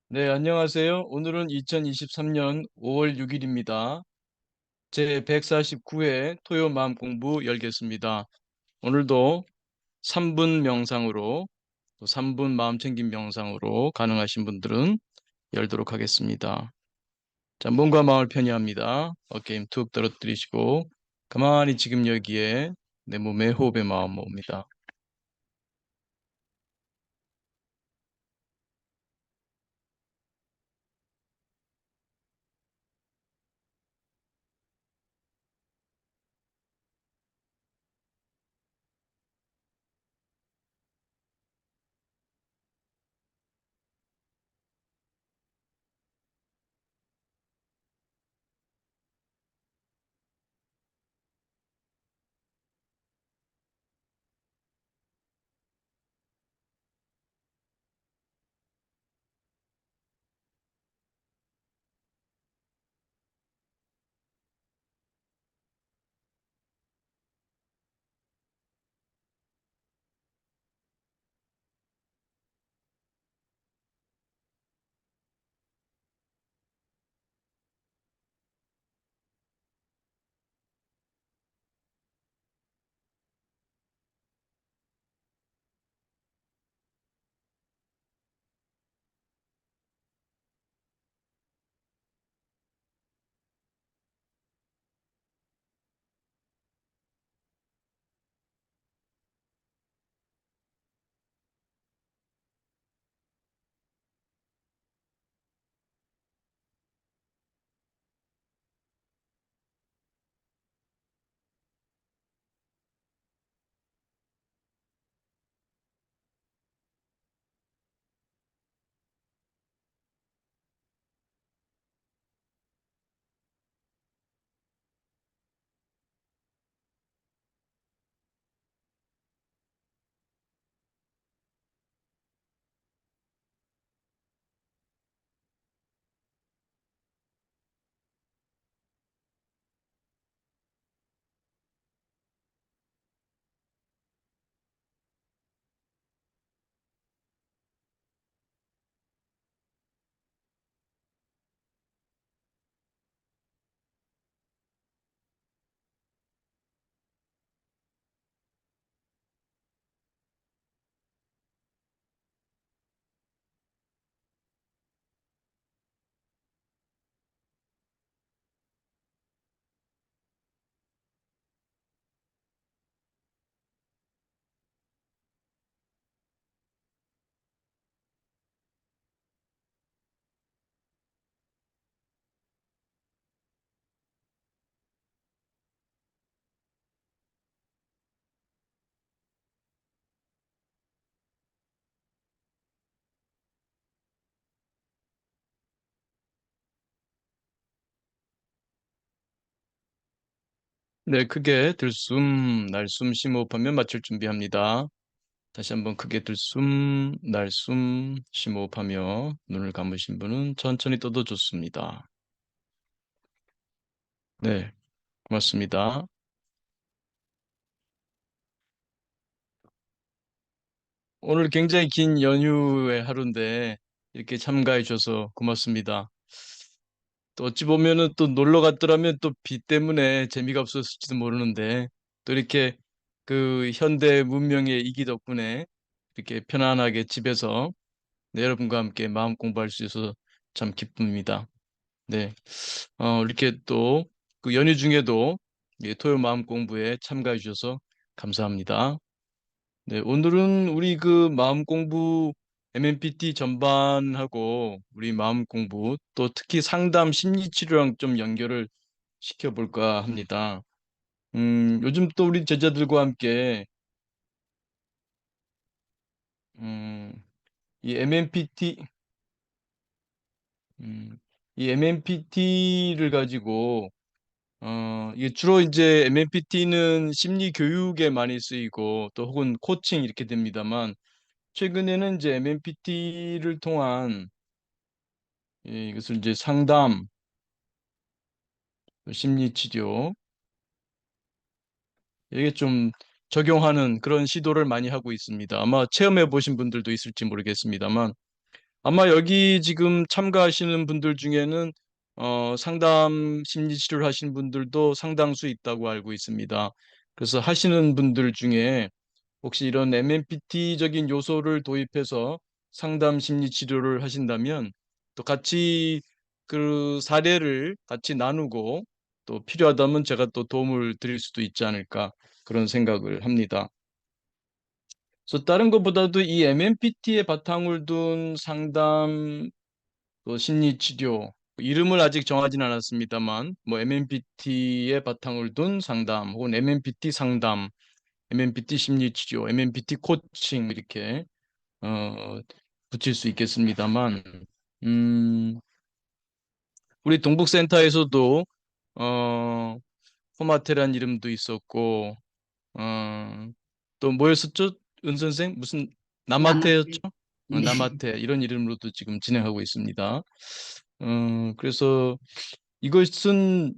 네, 안녕하세요. 오늘은 2023년 5월 6일입니다. 제 149회 토요 마음 공부 열겠습니다. 오늘도 3분 명상으로 또 3분 마음 챙김 명상으로 가능하신 분들은 열도록 하겠습니다. 자, 몸과 마음을 편히 합니다. 어깨 힘 툭 떨어뜨리시고 가만히 지금 여기에 내 몸에 호흡의 마음 모읍니다. 네, 크게 들숨, 날숨, 심호흡하면 마칠 준비합니다. 다시 한번 크게 들숨, 날숨, 심호흡하며 눈을 감으신 분은 천천히 떠도 좋습니다. 네, 고맙습니다. 오늘 굉장히 긴 연휴의 하루인데 이렇게 참가해 주셔서 고맙습니다. 또 어찌 보면은 또 놀러 갔더라면 또 비 때문에 재미가 없었을지도 모르는데 또 이렇게 그 현대 문명의 이기 덕분에 이렇게 편안하게 집에서 네, 여러분과 함께 마음 공부할 수 있어서 참 기쁩니다. 네. 이렇게 또 그 연휴 중에도 예, 토요 마음 공부에 참가해 주셔서 감사합니다. 네, 오늘은 우리 그 마음 공부 MMPT 전반하고 우리 마음 공부 또 특히 상담 심리 치료랑 좀 연결을 시켜볼까 합니다. 요즘 또 우리 제자들과 함께 음, 이 MMPT 이 MMPT를 가지고 이게 주로 이제 MMPT는 심리 교육에 많이 쓰이고 또 혹은 코칭 이렇게 됩니다만 최근에는 이제 MMPT를 통한 예, 이것을 이제 상담, 심리 치료 이게 좀 적용하는 그런 시도를 많이 하고 있습니다. 아마 체험해 보신 분들도 있을지 모르겠습니다만 아마 여기 지금 참가하시는 분들 중에는 상담 심리 치료를 하시는 분들도 상당수 있다고 알고 있습니다. 그래서 하시는 분들 중에 혹시 이런 MMPT적인 요소를 도입해서 상담 심리 치료를 하신다면 또 같이 그 사례를 같이 나누고 또 필요하다면 제가 또 도움을 드릴 수도 있지 않을까 그런 생각을 합니다. 그래서 다른 것보다도 이 MMPT에 바탕을 둔 상담 또 심리 치료 이름을 아직 정하지는 않았습니다만 뭐 MMPT에 바탕을 둔 상담 혹은 MMPT 상담, MMPT 심리 치료, MMPT 코칭 이렇게 어, 붙일 수 있겠습니다만 음, 우리 동북센터에서도 어, 포마테란 이름도 있었고 어, 또 뭐였었죠? 은 선생 무슨 나마테였죠? 남한테. 네. 나마테 이런 이름으로도 지금 진행하고 있습니다. 그래서 이것은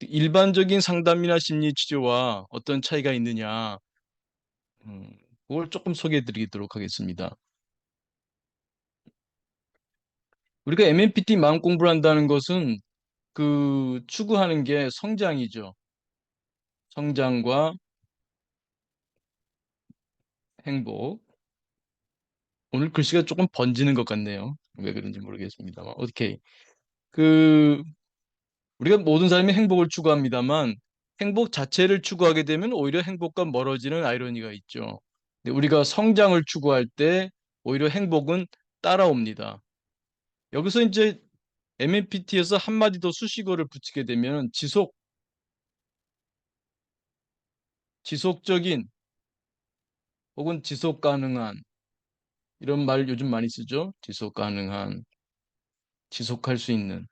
일반적인 상담이나 심리 치료와 어떤 차이가 있느냐, 그걸 조금 소개해 드리도록 하겠습니다. 우리가 MMPT 마음 공부를 한다는 것은 그 추구하는 게 성장이죠. 성장과 행복. 오늘 글씨가 조금 번지는 것 같네요. 왜 그런지 모르겠습니다만. 오케이. 그 우리가 모든 사람이 행복을 추구합니다만 행복 자체를 추구하게 되면 오히려 행복과 멀어지는 아이러니가 있죠. 근데 우리가 성장을 추구할 때 오히려 행복은 따라옵니다. 여기서 이제 MMPT에서 한마디 더 수식어를 붙이게 되면 지속적인 혹은 지속 가능한 이런 말 요즘 많이 쓰죠. 지속 가능한, 지속할 수 있는,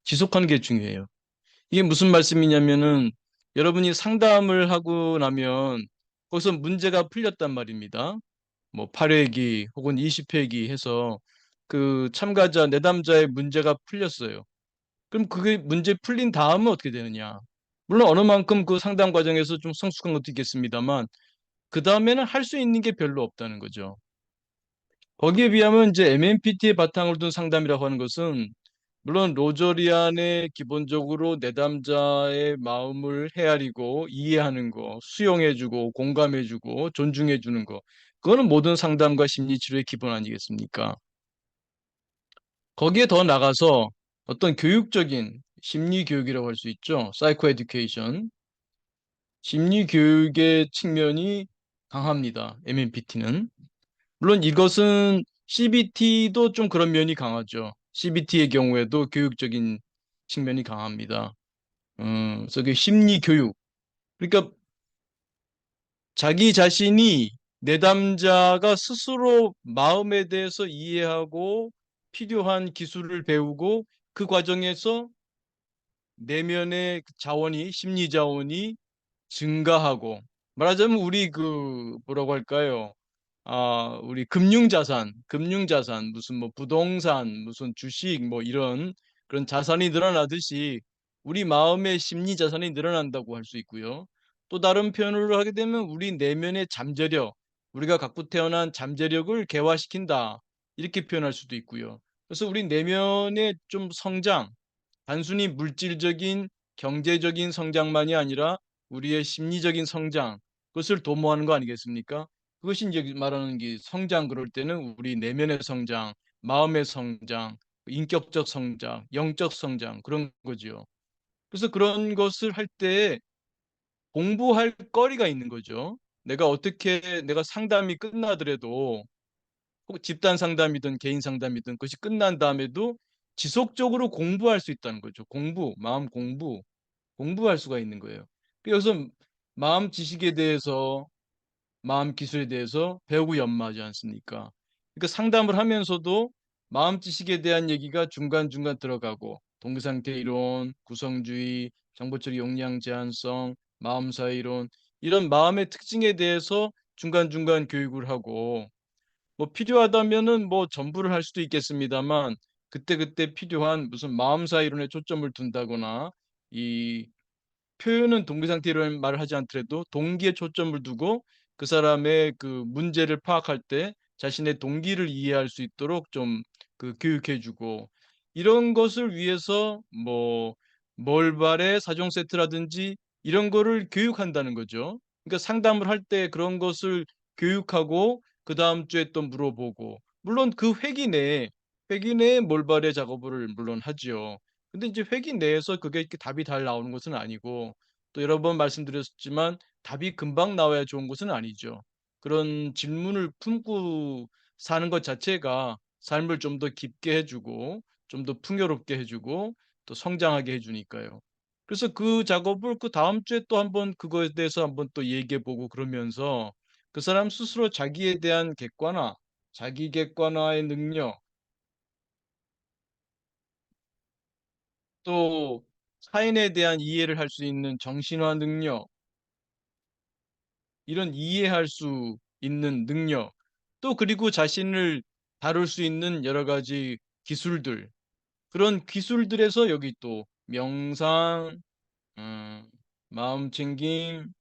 지속하는 게 중요해요. 이게 무슨 말씀이냐면은 여러분이 상담을 하고 나면 거기서 문제가 풀렸단 말입니다. 뭐 8회기 혹은 20회기 해서 그 참가자 내담자의 문제가 풀렸어요. 그럼 그게 문제 풀린 다음은 어떻게 되느냐? 물론 어느 만큼 그 상담 과정에서 좀 성숙한 것도 있겠습니다만 그 다음에는 할 수 있는 게 별로 없다는 거죠. 거기에 비하면 이제 MMPT의 바탕을 둔 상담이라고 하는 것은 물론 로저리안의 기본적으로 내담자의 마음을 헤아리고 이해하는 거, 수용해주고 공감해주고 존중해주는 거, 그거는 모든 상담과 심리치료의 기본 아니겠습니까? 거기에 더 나가서 어떤 교육적인 심리 교육이라고 할 수 있죠. 사이코 에듀케이션, 심리 교육의 측면이 강합니다. MMPT는. 물론 이것은 CBT도 좀 그런 면이 강하죠. CBT의 경우에도 교육적인 측면이 강합니다. 그래서 그 심리 교육. 그러니까 자기 자신이 내담자가 스스로 마음에 대해서 이해하고 필요한 기술을 배우고 그 과정에서 내면의 자원이, 심리 자원이 증가하고 말하자면 우리 그 뭐라고 할까요? 우리 금융자산, 무슨 뭐 부동산, 무슨 주식, 뭐 이런 그런 자산이 늘어나듯이 우리 마음의 심리 자산이 늘어난다고 할 수 있고요. 또 다른 표현으로 하게 되면 우리 내면의 잠재력, 우리가 갖고 태어난 잠재력을 개화시킨다. 이렇게 표현할 수도 있고요. 그래서 우리 내면의 좀 성장, 단순히 물질적인 경제적인 성장만이 아니라 우리의 심리적인 성장, 그것을 도모하는 거 아니겠습니까? 그것이 이제 말하는 게 성장 그럴 때는 우리 내면의 성장, 마음의 성장, 인격적 성장, 영적 성장 그런 거죠. 그래서 그런 것을 할 때 공부할 거리가 있는 거죠. 내가 상담이 끝나더라도 혹 집단 상담이든 개인 상담이든 그것이 끝난 다음에도 지속적으로 공부할 수 있다는 거죠. 마음 공부할 수가 있는 거예요. 그래서 마음 지식에 대해서 마음 기술에 대해서 배우고 연마하지 않습니까? 그러니까 상담을 하면서도 마음 지식에 대한 얘기가 중간중간 들어가고 동기상태 이론, 구성주의, 정보처리 용량 제한성, 마음사 이론 이런 마음의 특징에 대해서 중간중간 교육을 하고 뭐 필요하다면은 뭐 전부를 할 수도 있겠습니다만 그때그때 필요한 무슨 마음사 이론에 초점을 둔다거나 이 표현은 동기 상태 이론 말을 하지 않더라도 동기에 초점을 두고 그 사람의 그 문제를 파악할 때 자신의 동기를 이해할 수 있도록 좀 교육해주고 이런 것을 위해서 뭐 멀발의 사종 세트라든지 이런 거를 교육한다는 거죠. 그러니까 상담을 할 때 그런 것을 교육하고 그 다음 주에 또 물어보고 물론 그 회기 내에 몰발의 작업을 물론 하지요. 근데 이제 회기 내에서 그게 이렇게 답이 잘 나오는 것은 아니고 또 여러 번 말씀드렸지만 답이 금방 나와야 좋은 것은 아니죠. 그런 질문을 품고 사는 것 자체가 삶을 좀 더 깊게 해 주고 좀 더 풍요롭게 해 주고 또 성장하게 해 주니까요. 그래서 그 작업을 그다음 주에 또 한번 그거에 대해서 한번 또 얘기해 보고 그러면서 그 사람 스스로 자기에 대한 객관화, 자기 객관화의 능력 또 타인에 대한 이해를 할 수 있는 정신화 능력 이런 이해할 수 있는 능력, 또 그리고 자신을 다룰 수 있는 여러 가지 기술들, 그런 기술들에서 여기 또 명상, 음, 마음챙김,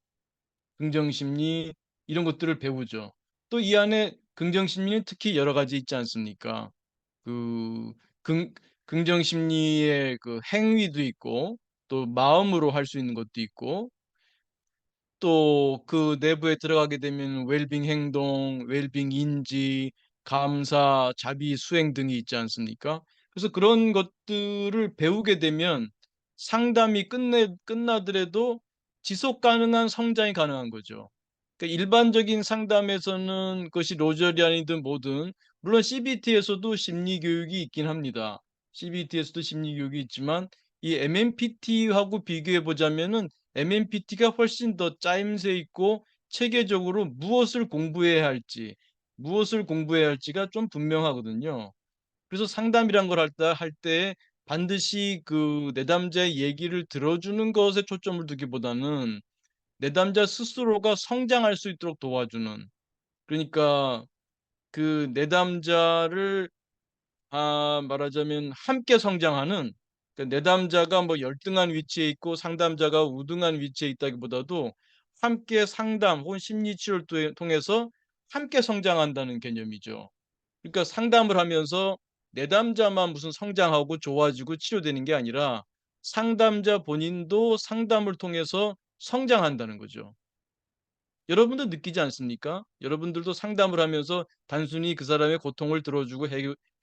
긍정심리 이런 것들을 배우죠. 또 이 안에 긍정심리는 특히 여러 가지 있지 않습니까? 그 긍, 긍정심리의 그 행위도 있고 또 마음으로 할 수 있는 것도 있고 또 그 내부에 들어가게 되면 웰빙 행동, 웰빙 인지, 감사, 자비 수행 등이 있지 않습니까? 그래서 그런 것들을 배우게 되면 상담이 끝나더라도 지속 가능한 성장이 가능한 거죠. 그러니까 일반적인 상담에서는 그것이 로저리안이든 뭐든 물론 CBT에서도 심리 교육이 있긴 합니다. CBT에서도 심리 교육이 있지만 이 MMPT하고 비교해 보자면은 MMPT가 훨씬 더 짜임새 있고 체계적으로 무엇을 공부해야 할지가 좀 분명하거든요. 그래서 상담이란 걸 할 때 반드시 그 내담자의 얘기를 들어주는 것에 초점을 두기보다는 내담자 스스로가 성장할 수 있도록 도와주는 그러니까 그 내담자를 말하자면 함께 성장하는 그 내담자가 뭐 열등한 위치에 있고 상담자가 우등한 위치에 있다기보다도 함께 상담 혹은 심리 치료를 통해서 함께 성장한다는 개념이죠. 그러니까 상담을 하면서 내담자만 무슨 성장하고 좋아지고 치료되는 게 아니라 상담자 본인도 상담을 통해서 성장한다는 거죠. 여러분도 느끼지 않습니까? 여러분들도 상담을 하면서 단순히 그 사람의 고통을 들어주고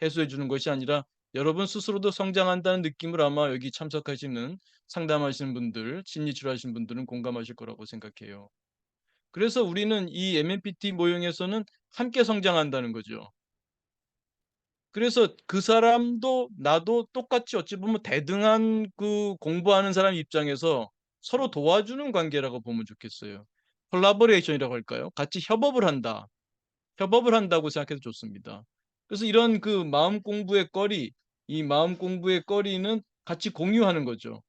해소해 주는 것이 아니라 여러분 스스로도 성장한다는 느낌을 아마 여기 참석하시는 상담하시는 분들, 심리 치료하시는 분들은 공감하실 거라고 생각해요. 그래서 우리는 이 MMPT 모형에서는 함께 성장한다는 거죠. 그래서 그 사람도 나도 똑같이 어찌 보면 대등한 그 공부하는 사람 입장에서 서로 도와주는 관계라고 보면 좋겠어요. 콜라보레이션이라고 할까요? 같이 협업을 한다. 협업을 한다고 생각해도 좋습니다. 그래서 이런 그 이 마음 공부의 거리는 같이 공유하는 거죠.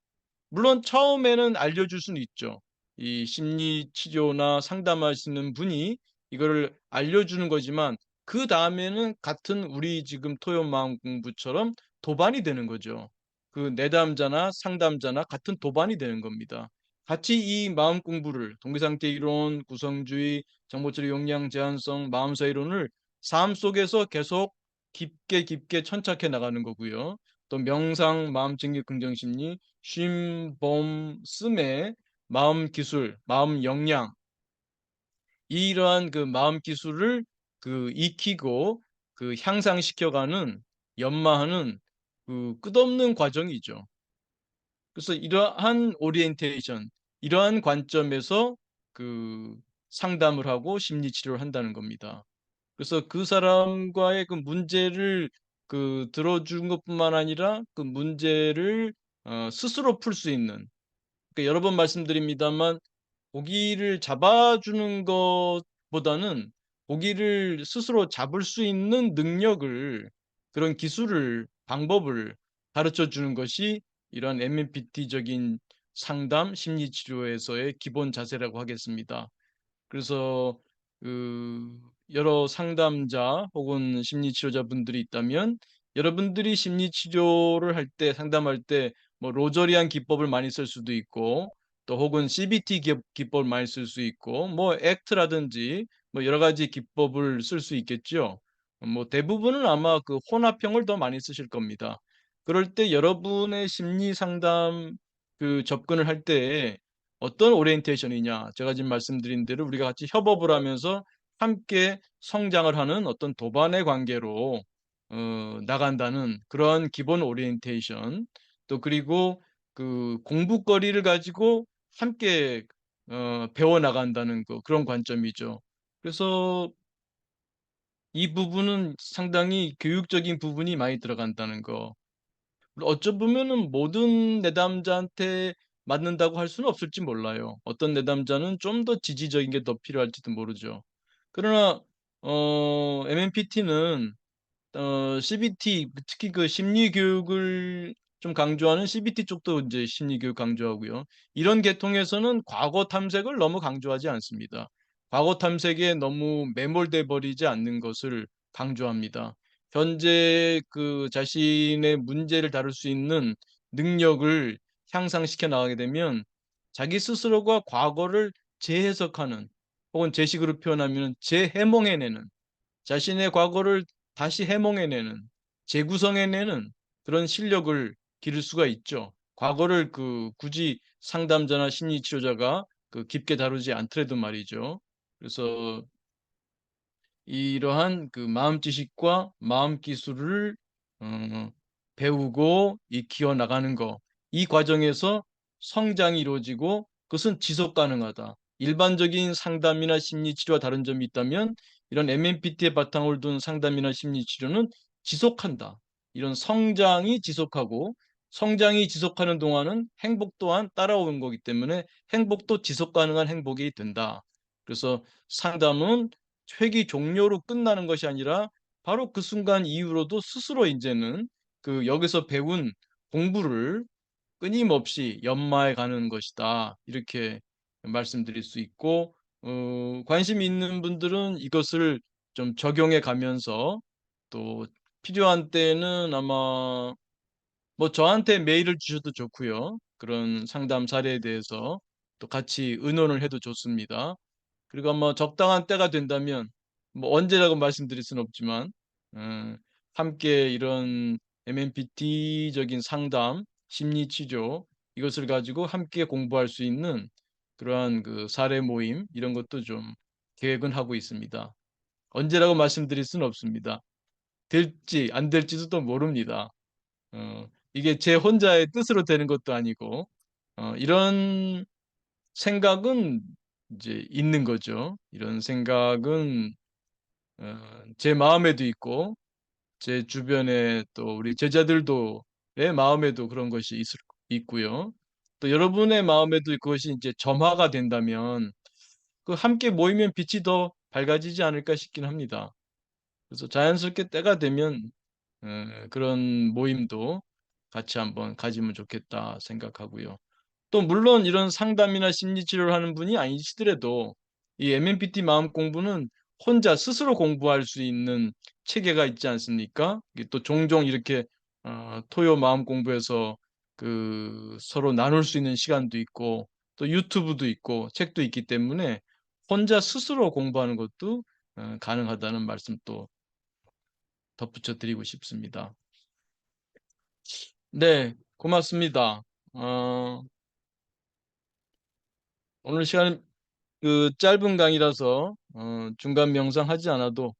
물론 처음에는 알려줄 수는 있죠. 이 심리 치료나 상담하시는 분이 이거를 알려주는 거지만 그다음에는 같은 우리 지금 토요 마음 공부처럼 도반이 되는 거죠. 그 내담자나 상담자나 같은 도반이 되는 겁니다. 같이 이 마음 공부를 동기상태 이론, 구성주의, 정보처리 용량 제한성, 마음사 이론을 삶 속에서 계속 깊게 천착해 나가는 거고요. 또 명상, 마음챙김, 긍정심리, 쉼, 봄, 씀의 마음 기술, 마음 역량 이러한 그 마음 기술을 익히고 향상시켜가는 연마하는 그 끝없는 과정이죠. 그래서 이러한 오리엔테이션, 이러한 관점에서 그 상담을 하고 심리 치료를 한다는 겁니다. 그래서 그 사람과의 그 문제를 들어주는 것뿐만 아니라 그 문제를 스스로 풀 수 있는 그러니까 여러 번 말씀드립니다만 고기를 잡아주는 것보다는 고기를 스스로 잡을 수 있는 능력을 그런 기술을 방법을 가르쳐 주는 것이 이러한 MMPT적인 상담 심리 치료에서의 기본 자세라고 하겠습니다. 그래서 그 여러 상담자 혹은 심리 치료자분들이 있다면 여러분들이 심리 치료를 할 때 상담할 때 뭐 로저리안 기법을 많이 쓸 수도 있고 또 혹은 CBT 기법을 많이 쓸 수 있고 뭐 액트라든지 뭐 여러 가지 기법을 쓸 수 있겠죠. 뭐 대부분은 아마 그 혼합형을 더 많이 쓰실 겁니다. 그럴 때 여러분의 심리 상담 그 접근을 할 때 어떤 오리엔테이션이냐? 제가 지금 말씀드린 대로 우리가 같이 협업을 하면서 함께 성장을 하는 어떤 도반의 관계로 나간다는 그런 기본 오리엔테이션. 또 그리고 그 공부거리를 가지고 함께 배워 나간다는 그런 관점이죠. 그래서 이 부분은 상당히 교육적인 부분이 많이 들어간다는 거. 어쩌보면은 모든 내담자한테 맞는다고 할 수는 없을지 몰라요. 어떤 내담자는 좀 더 지지적인 게 더 필요할지도 모르죠. 그러나 MMPT는 CBT 특히 그 심리 교육을 좀 강조하는 CBT 쪽도 이제 심리 교육 강조하고요. 이런 계통에서는 과거 탐색을 너무 강조하지 않습니다. 과거 탐색에 너무 매몰돼 버리지 않는 것을 강조합니다. 현재 그 자신의 문제를 다룰 수 있는 능력을 향상시켜 나가게 되면 자기 스스로가 과거를 재해석하는 혹은 제 식으로 표현하면 재해몽해내는 자신의 과거를 다시 해몽해내는, 재구성해내는 그런 실력을 기를 수가 있죠. 과거를 그 굳이 상담자나 심리치료자가 그 깊게 다루지 않더라도 말이죠. 그래서 이러한 그 마음 지식과 마음 기술을 어, 배우고 익혀 나가는 거. 이 과정에서 성장이 이루어지고 그것은 지속 가능하다. 일반적인 상담이나 심리치료와 다른 점이 있다면 이런 MMPT의 바탕을 둔 상담이나 심리치료는 지속한다. 이런 성장이 지속하고 성장이 지속하는 동안은 행복 또한 따라오는 거기 때문에 행복도 지속 가능한 행복이 된다. 그래서 상담은 회기 종료로 끝나는 것이 아니라 바로 그 순간 이후로도 스스로 이제는 그 여기서 배운 공부를 끊임없이 연마해 가는 것이다. 이렇게 말씀드릴 수 있고, 관심 있는 분들은 이것을 좀 적용해 가면서 또 필요한 때는 아마 뭐 저한테 메일을 주셔도 좋고요. 그런 상담 사례에 대해서 또 같이 의논을 해도 좋습니다. 그리고 뭐 적당한 때가 된다면 뭐 언제라고 말씀드릴 수는 없지만 함께 이런 MMPT적인 상담, 심리 치료 이것을 가지고 함께 공부할 수 있는 그러한 그 사례 모임 이런 것도 좀 계획은 하고 있습니다. 언제라고 말씀드릴 수는 없습니다. 될지 안 될지도 또 모릅니다. 이게 제 혼자의 뜻으로 되는 것도 아니고 이런 생각은 이제 있는 거죠. 이런 생각은 제 마음에도 있고 제 주변에 또 우리 제자들도 의 마음에도 그런 것이 있고요. 또 여러분의 마음에도 그것이 이제 점화가 된다면 그 함께 모이면 빛이 더 밝아지지 않을까 싶긴 합니다. 그래서 자연스럽게 때가 되면 그런 모임도 같이 한번 가지면 좋겠다 생각하고요. 또 물론 이런 상담이나 심리 치료를 하는 분이 아니시더라도 이 MMPT 마음 공부는 혼자 스스로 공부할 수 있는 체계가 있지 않습니까? 이게 또 종종 이렇게 토요 마음 공부에서 그 서로 나눌 수 있는 시간도 있고 또 유튜브도 있고 책도 있기 때문에 혼자 스스로 공부하는 것도 가능하다는 말씀 또 덧붙여 드리고 싶습니다. 네, 고맙습니다. 어, 오늘 시간 그 짧은 강의라서 중간 명상하지 않아도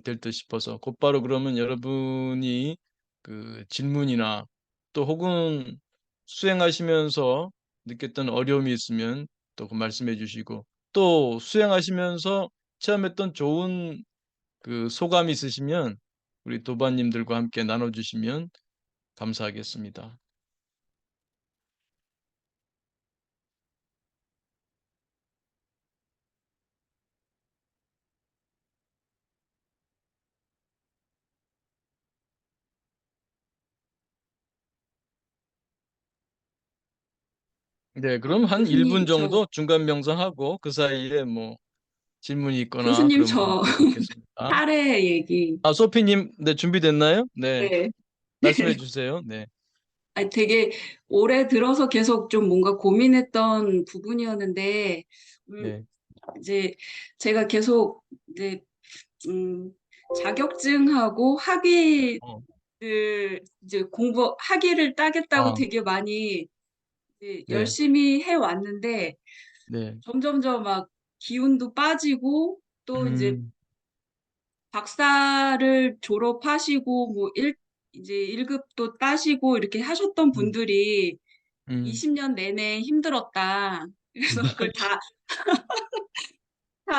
될 듯 싶어서 곧바로 그러면 여러분이 그 질문이나 또 혹은 수행하시면서 느꼈던 어려움이 있으면 또 그 말씀해 주시고 또 수행하시면서 체험했던 좋은 그 소감이 있으시면 우리 도반님들과 함께 나눠주시면 감사하겠습니다. 네, 그럼 한 1분 교수님, 정도 중간 명상하고 그 사이에 뭐 질문이 있거나 교수님, 그러면 저 또 듣겠습니다. 딸의 얘기. 아, 소피님, 네, 준비됐나요? 네, 네. 말씀해 주세요. 네, 되게 올해 들어서 계속 좀 뭔가 고민했던 부분이었는데, 음, 네. 이제 제가 계속 이제 음, 자격증하고 학위를 어, 이제 학위를 따겠다고 아, 되게 많이 이제 네, 열심히 해 왔는데 네, 점점점 막 기운도 빠지고 또 이제 음, 박사를 졸업하시고 이제 1급도 따시고 이렇게 하셨던 음, 분들이 음, 20년 내내 힘들었다. 그래서 그걸 다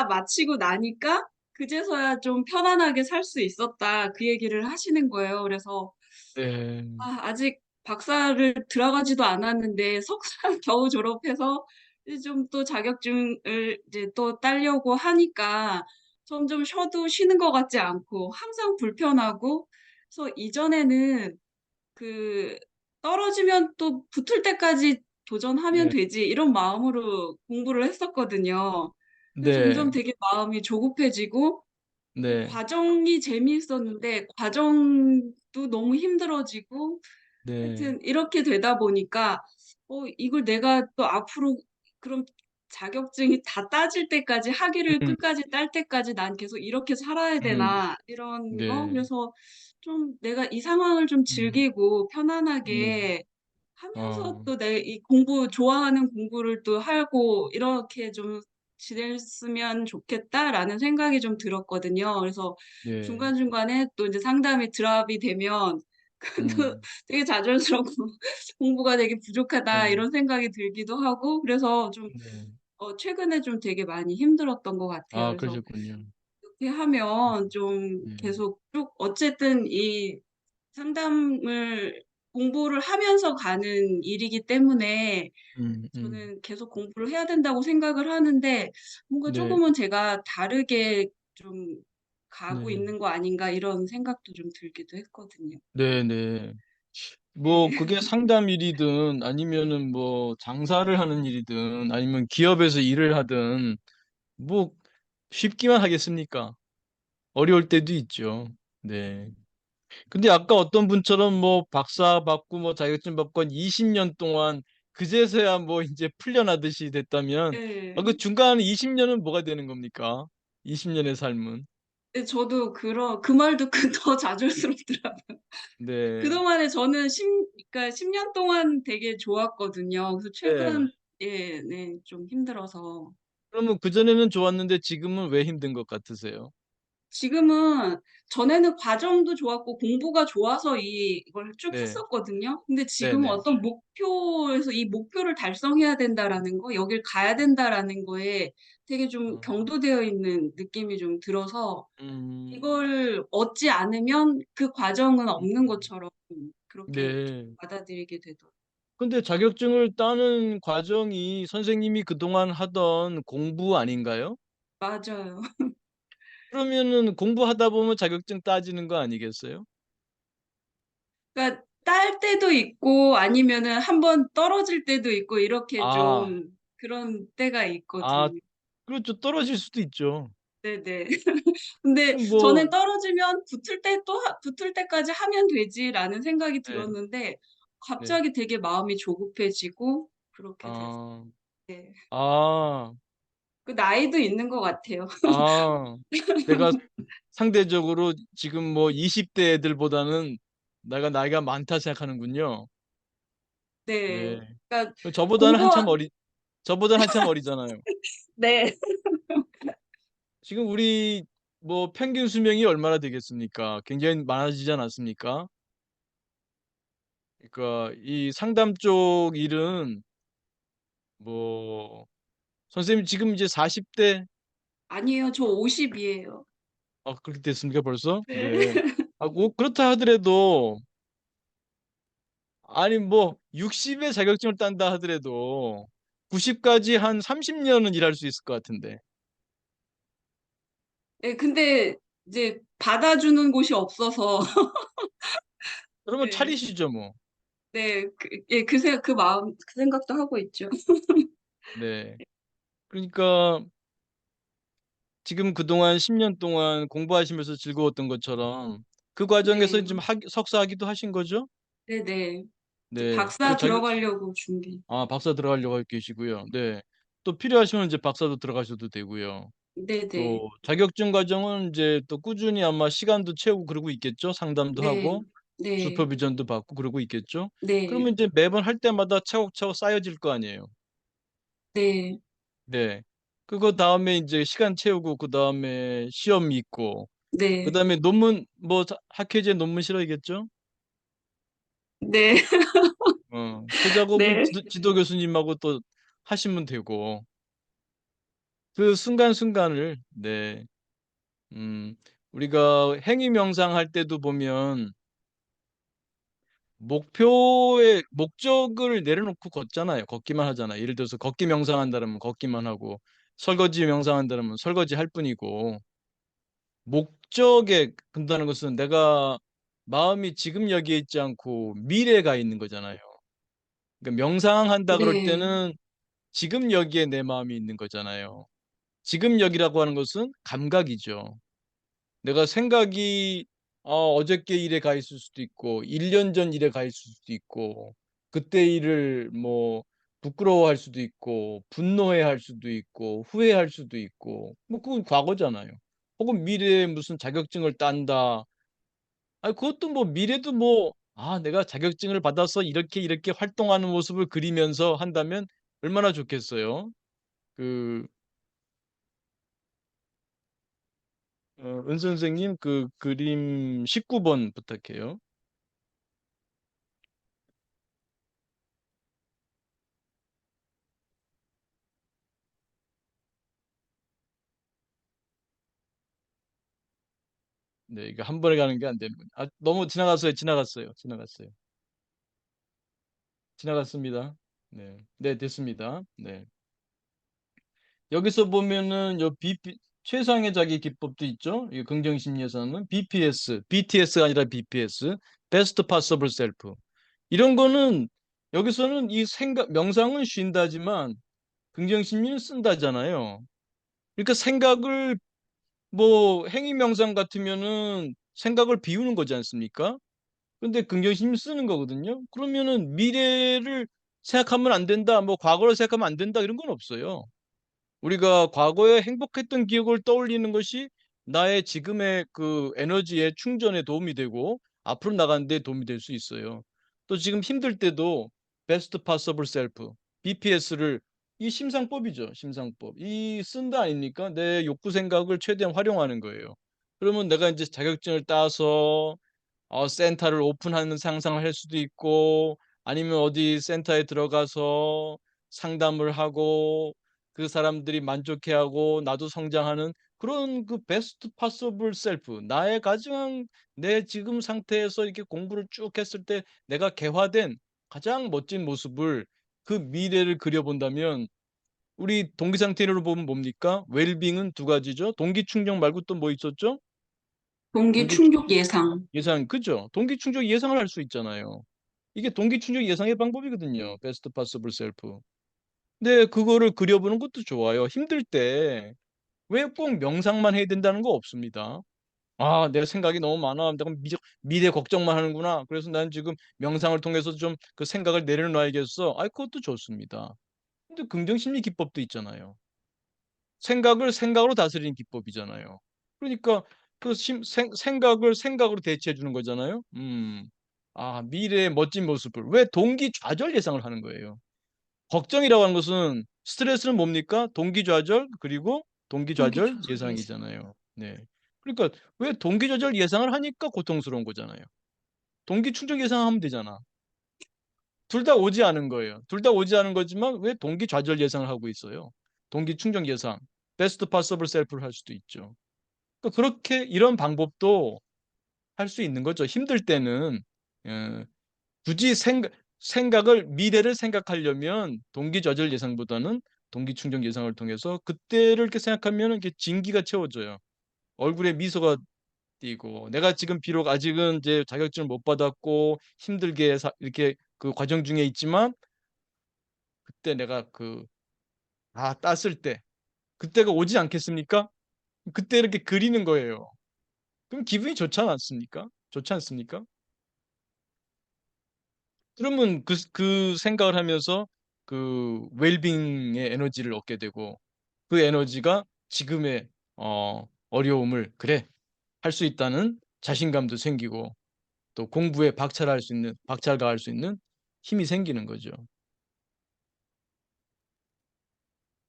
마치고 나니까 그제서야 좀 편안하게 살 수 있었다. 그 얘기를 하시는 거예요. 그래서 네, 아직 박사를 들어가지도 않았는데 석사 겨우 졸업해서 이제 좀 또 자격증을 이제 또 따려고 하니까 점점 쉬어도 쉬는 것 같지 않고 항상 불편하고 그래서 이전에는 그 떨어지면 또 붙을 때까지 도전하면 네, 되지 이런 마음으로 공부를 했었거든요. 근데 점점 네, 되게 마음이 조급해지고 그 네, 과정이 재미있었는데 과정도 너무 힘들어지고 네, 하여튼 이렇게 되다 보니까 이걸 내가 또 앞으로 그럼 자격증이 다 따질 때까지 학위를 음, 끝까지 딸 때까지 난 계속 이렇게 살아야 음, 되나 이런 거 네, 그래서 좀 내가 이 상황을 좀 음, 즐기고 음, 편안하게 하면서 어, 또 내 이 공부 좋아하는 공부를 또 하고 이렇게 좀 지냈으면 좋겠다라는 생각이 좀 들었거든요. 그래서 네, 중간중간에 또 이제 상담이 드랍이 되면 또 음, 되게 좌절스럽고 공부가 되게 부족하다 네, 이런 생각이 들기도 하고 그래서 좀 네, 최근에 좀 되게 많이 힘들었던 것 같아요. 아, 그래서 그러셨군요. 이렇게 하면 좀 네, 계속 쭉 어쨌든 이 상담을 공부를 하면서 가는 일이기 때문에 음, 저는 계속 공부를 해야 된다고 생각을 하는데 뭔가 네, 조금은 제가 다르게 좀 가고 네, 있는 거 아닌가 이런 생각도 좀 들기도 했거든요. 네, 네. 네. 뭐 그게 상담 일이든 아니면은 뭐 장사를 하는 일이든 아니면 기업에서 일을 하든 뭐 쉽기만 하겠습니까? 어려울 때도 있죠. 네. 근데 아까 어떤 분처럼 뭐 박사 받고 뭐 자격증 받고 한 20년 동안 그제서야 뭐 이제 풀려나듯이 됐다면 네. 그 중간 20년은 뭐가 되는 겁니까? 20년의 삶은. 근데 저도 그 말 듣고 더 좌절스럽더라고요. 네. 그동안에 저는 그러니까 10년 동안 되게 좋았거든요. 그래서 네. 최근, 예, 네, 좀 힘들어서. 그러면 그전에는 좋았는데 지금은 왜 힘든 것 같으세요? 지금은, 전에는 과정도 좋았고 공부가 좋아서 이걸 쭉 네. 했었거든요. 근데 지금은 네네. 어떤 목표에서 이 목표를 달성해야 된다라는 거, 여길 가야 된다라는 거에 되게 좀 어, 경도되어 있는 느낌이 좀 들어서 음, 이걸 얻지 않으면 그 과정은 없는 음, 것처럼 그렇게 좀 네. 받아들이게 되더라고요. 근데 자격증을 따는 과정이 선생님이 그동안 하던 공부 아닌가요? 맞아요. 그러면은 공부하다 보면 자격증 따지는 거 아니겠어요? 그러니까 딸 때도 있고 아니면은 한번 떨어질 때도 있고 이렇게 아, 좀 그런 때가 아, 있거든요. 그렇죠. 떨어질 수도 있죠. 네네. 근데 그럼 저는 뭐, 떨어지면 붙을 때까지 하면 되지라는 생각이 네, 들었는데 네. 갑자기 되게 마음이 조급해지고 그렇게 됐어요. 아, 네. 아, 그 나이도 있는 것 같아요. 아, 내가 상대적으로 지금 뭐 20대 애들보다는 내가 나이가 많다 생각하는군요. 네. 네. 그러니까 저보다는 공부, 한참 저보다는 한참 어리잖아요. 네. 지금 우리 뭐 평균 수명이 얼마나 되겠습니까? 굉장히 많아지지 않았습니까? 그러니까 이 상담 쪽 일은 뭐 선생님 지금 이제 40대 아니에요. 저 50이에요. 그렇게 됐습니까 벌써? 네. 네. 뭐 그렇다 하더라도 아니 뭐 60에 자격증을 딴다 하더라도 90까지 한 30년은 일할 수 있을 것 같은데. 네, 근데 이제 받아주는 곳이 없어서, 그러면 네, 차리시죠 뭐. 네, 그 생각도 하고 있죠. 네. 그러니까 지금 그동안 10년 동안 공부하시면서 즐거웠던 것처럼 그 과정에서 네, 지금 석사학위도 하신 거죠? 네네. 이제 네. 그 박사 자격 들어가려고 준비. 박사 들어가려고 계시고요. 네. 또 필요하시면 이제 박사도 들어가셔도 되고요. 네네. 또 자격증 과정은 이제 또 꾸준히 아마 시간도 채우고 그러고 있겠죠. 상담도 네. 하고 네. 슈퍼비전도 받고 그러고 있겠죠. 네. 그러면 이제 매번 할 때마다 차곡차곡 쌓여질 거 아니에요. 네. 네. 그거 다음에 이제 시간 채우고 그다음에 시험 있고 네. 그다음에 논문 뭐 학회제 논문 실어야겠죠? 네. 그 작업은 네. 지도 교수님하고 또 하시면 되고 그 순간순간을 네. 음, 우리가 행위 명상할 때도 보면 목표의 목적을 내려놓고 걷잖아요. 걷기만 하잖아요. 예를 들어서 걷기 명상한다면 걷기만 하고 설거지 명상한다면 설거지 할 뿐이고 목적에 근다는 것은 내가 마음이 지금 여기에 있지 않고 미래에 가 있는 거잖아요. 그러니까 명상한다 그럴 네. 때는 지금 여기에 내 마음이 있는 거잖아요. 지금 여기라고 하는 것은 감각이죠. 내가 생각이 어저께 일에 가 있을 수도 있고 1년 전 일에 가 있을 수도 있고 그때 일을 뭐 부끄러워할 수도 있고 분노해 할 수도 있고 후회할 수도 있고 뭐 그건 과거잖아요. 혹은 미래에 무슨 자격증을 딴다. 아니 그것도 뭐 미래도 뭐 내가 자격증을 받아서 이렇게 이렇게 활동하는 모습을 그리면서 한다면 얼마나 좋겠어요. 그 은 선생님 그 그림 19번 부탁해요. 네, 이거 한 번에 가는 게 안 됩니다. 너무 지나갔어요. 지나갔어요. 지나갔어요. 지나갔습니다. 네, 네, 됐습니다. 네. 여기서 보면은 요 최상의 자기 기법도 있죠. 이 긍정심리에서는 BPS, BTS가 아니라 BPS, Best Possible Self. 이런 거는 여기서는 이 생각 명상은 쉰다지만 긍정심리는 쓴다잖아요. 그러니까 생각을 뭐 행위 명상 같으면은 생각을 비우는 거지 않습니까? 근데 긍정심 쓰는 거거든요. 그러면은 미래를 생각하면 안 된다, 뭐 과거를 생각하면 안 된다 이런 건 없어요. 우리가 과거에 행복했던 기억을 떠올리는 것이 나의 지금의 그 에너지의 충전에 도움이 되고 앞으로 나가는 데 도움이 될 수 있어요. 또 지금 힘들 때도 Best Possible Self, BPS를 이 심상법이죠. 심상법. 이 쓴다 아닙니까? 내 욕구 생각을 최대한 활용하는 거예요. 그러면 내가 이제 자격증을 따서 센터를 오픈하는 상상을 할 수도 있고 아니면 어디 센터에 들어가서 상담을 하고 그 사람들이 만족해하고 나도 성장하는 그런 그 베스트 파서블 셀프 나의 가장 내 지금 상태에서 이렇게 공부를 쭉 했을 때 내가 개화된 가장 멋진 모습을 그 미래를 그려본다면 우리 동기 상태로 보면 뭡니까? 웰빙은 두 가지죠. 동기 충족 말고 또 뭐 있었죠? 동기 동기 충족 예상. 예상 그죠? 동기 충족 예상을 할 수 있잖아요. 이게 동기 충족 예상의 방법이거든요. 베스트 파서블 셀프. 근데 그거를 그려보는 것도 좋아요. 힘들 때 왜 꼭 명상만 해야 된다는 거 없습니다. 내 생각이 너무 많아. 내가 미래 걱정만 하는구나. 그래서 난 지금 명상을 통해서 좀 그 생각을 내려놔야겠어. 그것도 좋습니다. 근데 긍정심리 기법도 있잖아요. 생각을 생각으로 다스리는 기법이잖아요. 그러니까 그 생각을 생각으로 대체해 주는 거잖아요. 미래의 멋진 모습을 왜 동기 좌절 예상을 하는 거예요. 걱정이라고 하는 것은 스트레스는 뭡니까? 동기 좌절 그리고 동기 동기 좌절 조절 예상. 예상이잖아요. 네. 그러니까 왜 동기 좌절 예상을 하니까 고통스러운 거잖아요. 동기 충족 예상하면 되잖아. 둘 다 오지 않은 거예요. 둘 다 오지 않은 거지만 왜 동기 좌절 예상을 하고 있어요? 동기 충족 예상, 베스트 파서블 셀프를 할 수도 있죠. 그러니까 그렇게 이런 방법도 할 수 있는 거죠. 힘들 때는 어, 굳이 생각을 미래를 생각하려면 동기 좌절 예상보다는 동기 충족 예상을 통해서 그때를 이렇게 생각하면 이렇게 진기가 채워져요. 얼굴에 미소가 띄고 내가 지금 비록 아직은 이제 자격증을 못 받았고 힘들게 이렇게 그 과정 중에 있지만 그때 내가 땄을 때 그때가 오지 않겠습니까? 그때 이렇게 그리는 거예요. 그럼 기분이 좋지 않습니까? 좋지 않습니까? 그러면 그 생각을 하면서 그 웰빙의 에너지를 얻게 되고 그 에너지가 지금의 어려움을 그래 할 수 있다는 자신감도 생기고 또 공부에 박차할 수 있는 박차가할 수 있는 힘이 생기는 거죠.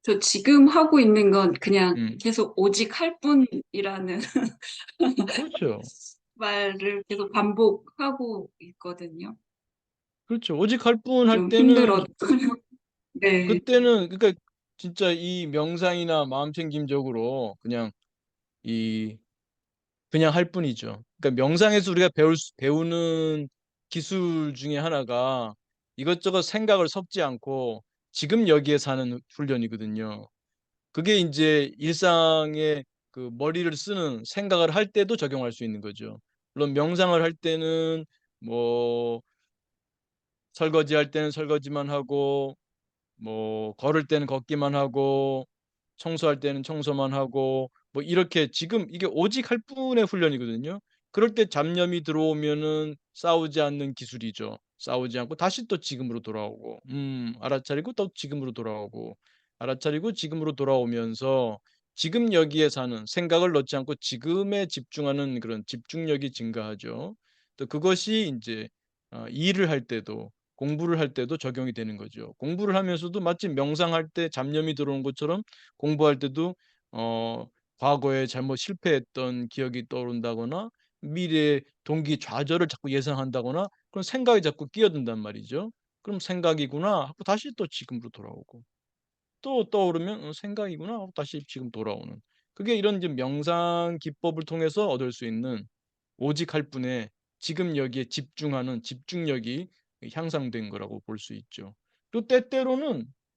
저 지금 하고 있는 건 그냥 음, 계속 오직 할 뿐이라는 그렇죠. 말을 계속 반복하고 있거든요. 그렇죠. 오직 할 뿐 할 좀 때는 힘들어도. 네. 그때는 그러니까 진짜 이 명상이나 마음 챙김적으로 이 그냥 할 뿐이죠. 그러니까 명상에서 우리가 배우는 기술 중에 하나가 이것저것 생각을 섞지 않고 지금 여기에 사는 훈련이거든요. 그게 이제 일상에 그 머리를 쓰는 생각을 할 때도 적용할 수 있는 거죠. 물론 명상을 할 때는 뭐 설거지 할 때는 설거지만 하고 뭐 걸을 때는 걷기만 하고 청소할 때는 청소만 하고 뭐 이렇게 지금 이게 오직 할 뿐의 훈련이거든요. 그럴 때 잡념이 들어오면은 싸우지 않는 기술이죠. 싸우지 않고 다시 또 지금으로 돌아오고 알아차리고 또 지금으로 돌아오고 알아차리고 지금으로 돌아오면서 지금 여기에 사는 생각을 넣지 않고 지금에 집중하는 그런 집중력이 증가하죠. 또 그것이 이제 일을 할 때도 공부를 할 때도 적용이 되는 거죠. 공부를 하면서도 마치 명상할 때 잡념이 들어오는 것처럼 공부할 때도 어, 과거에 잘못 실패했던 기억이 떠오른다거나 미래의 동기 좌절을 자꾸 예상한다거나 그런 생각이 자꾸 끼어든단 말이죠. 그럼 생각이구나 하고 다시 또 지금으로 돌아오고 또 떠오르면 생각이구나 하고 다시 지금 돌아오는 그게 이런 이제 명상 기법을 통해서 얻을 수 있는 오직 할 뿐에 지금 여기에 집중하는 집중력이 향상된 거라고 볼 수 있죠. 또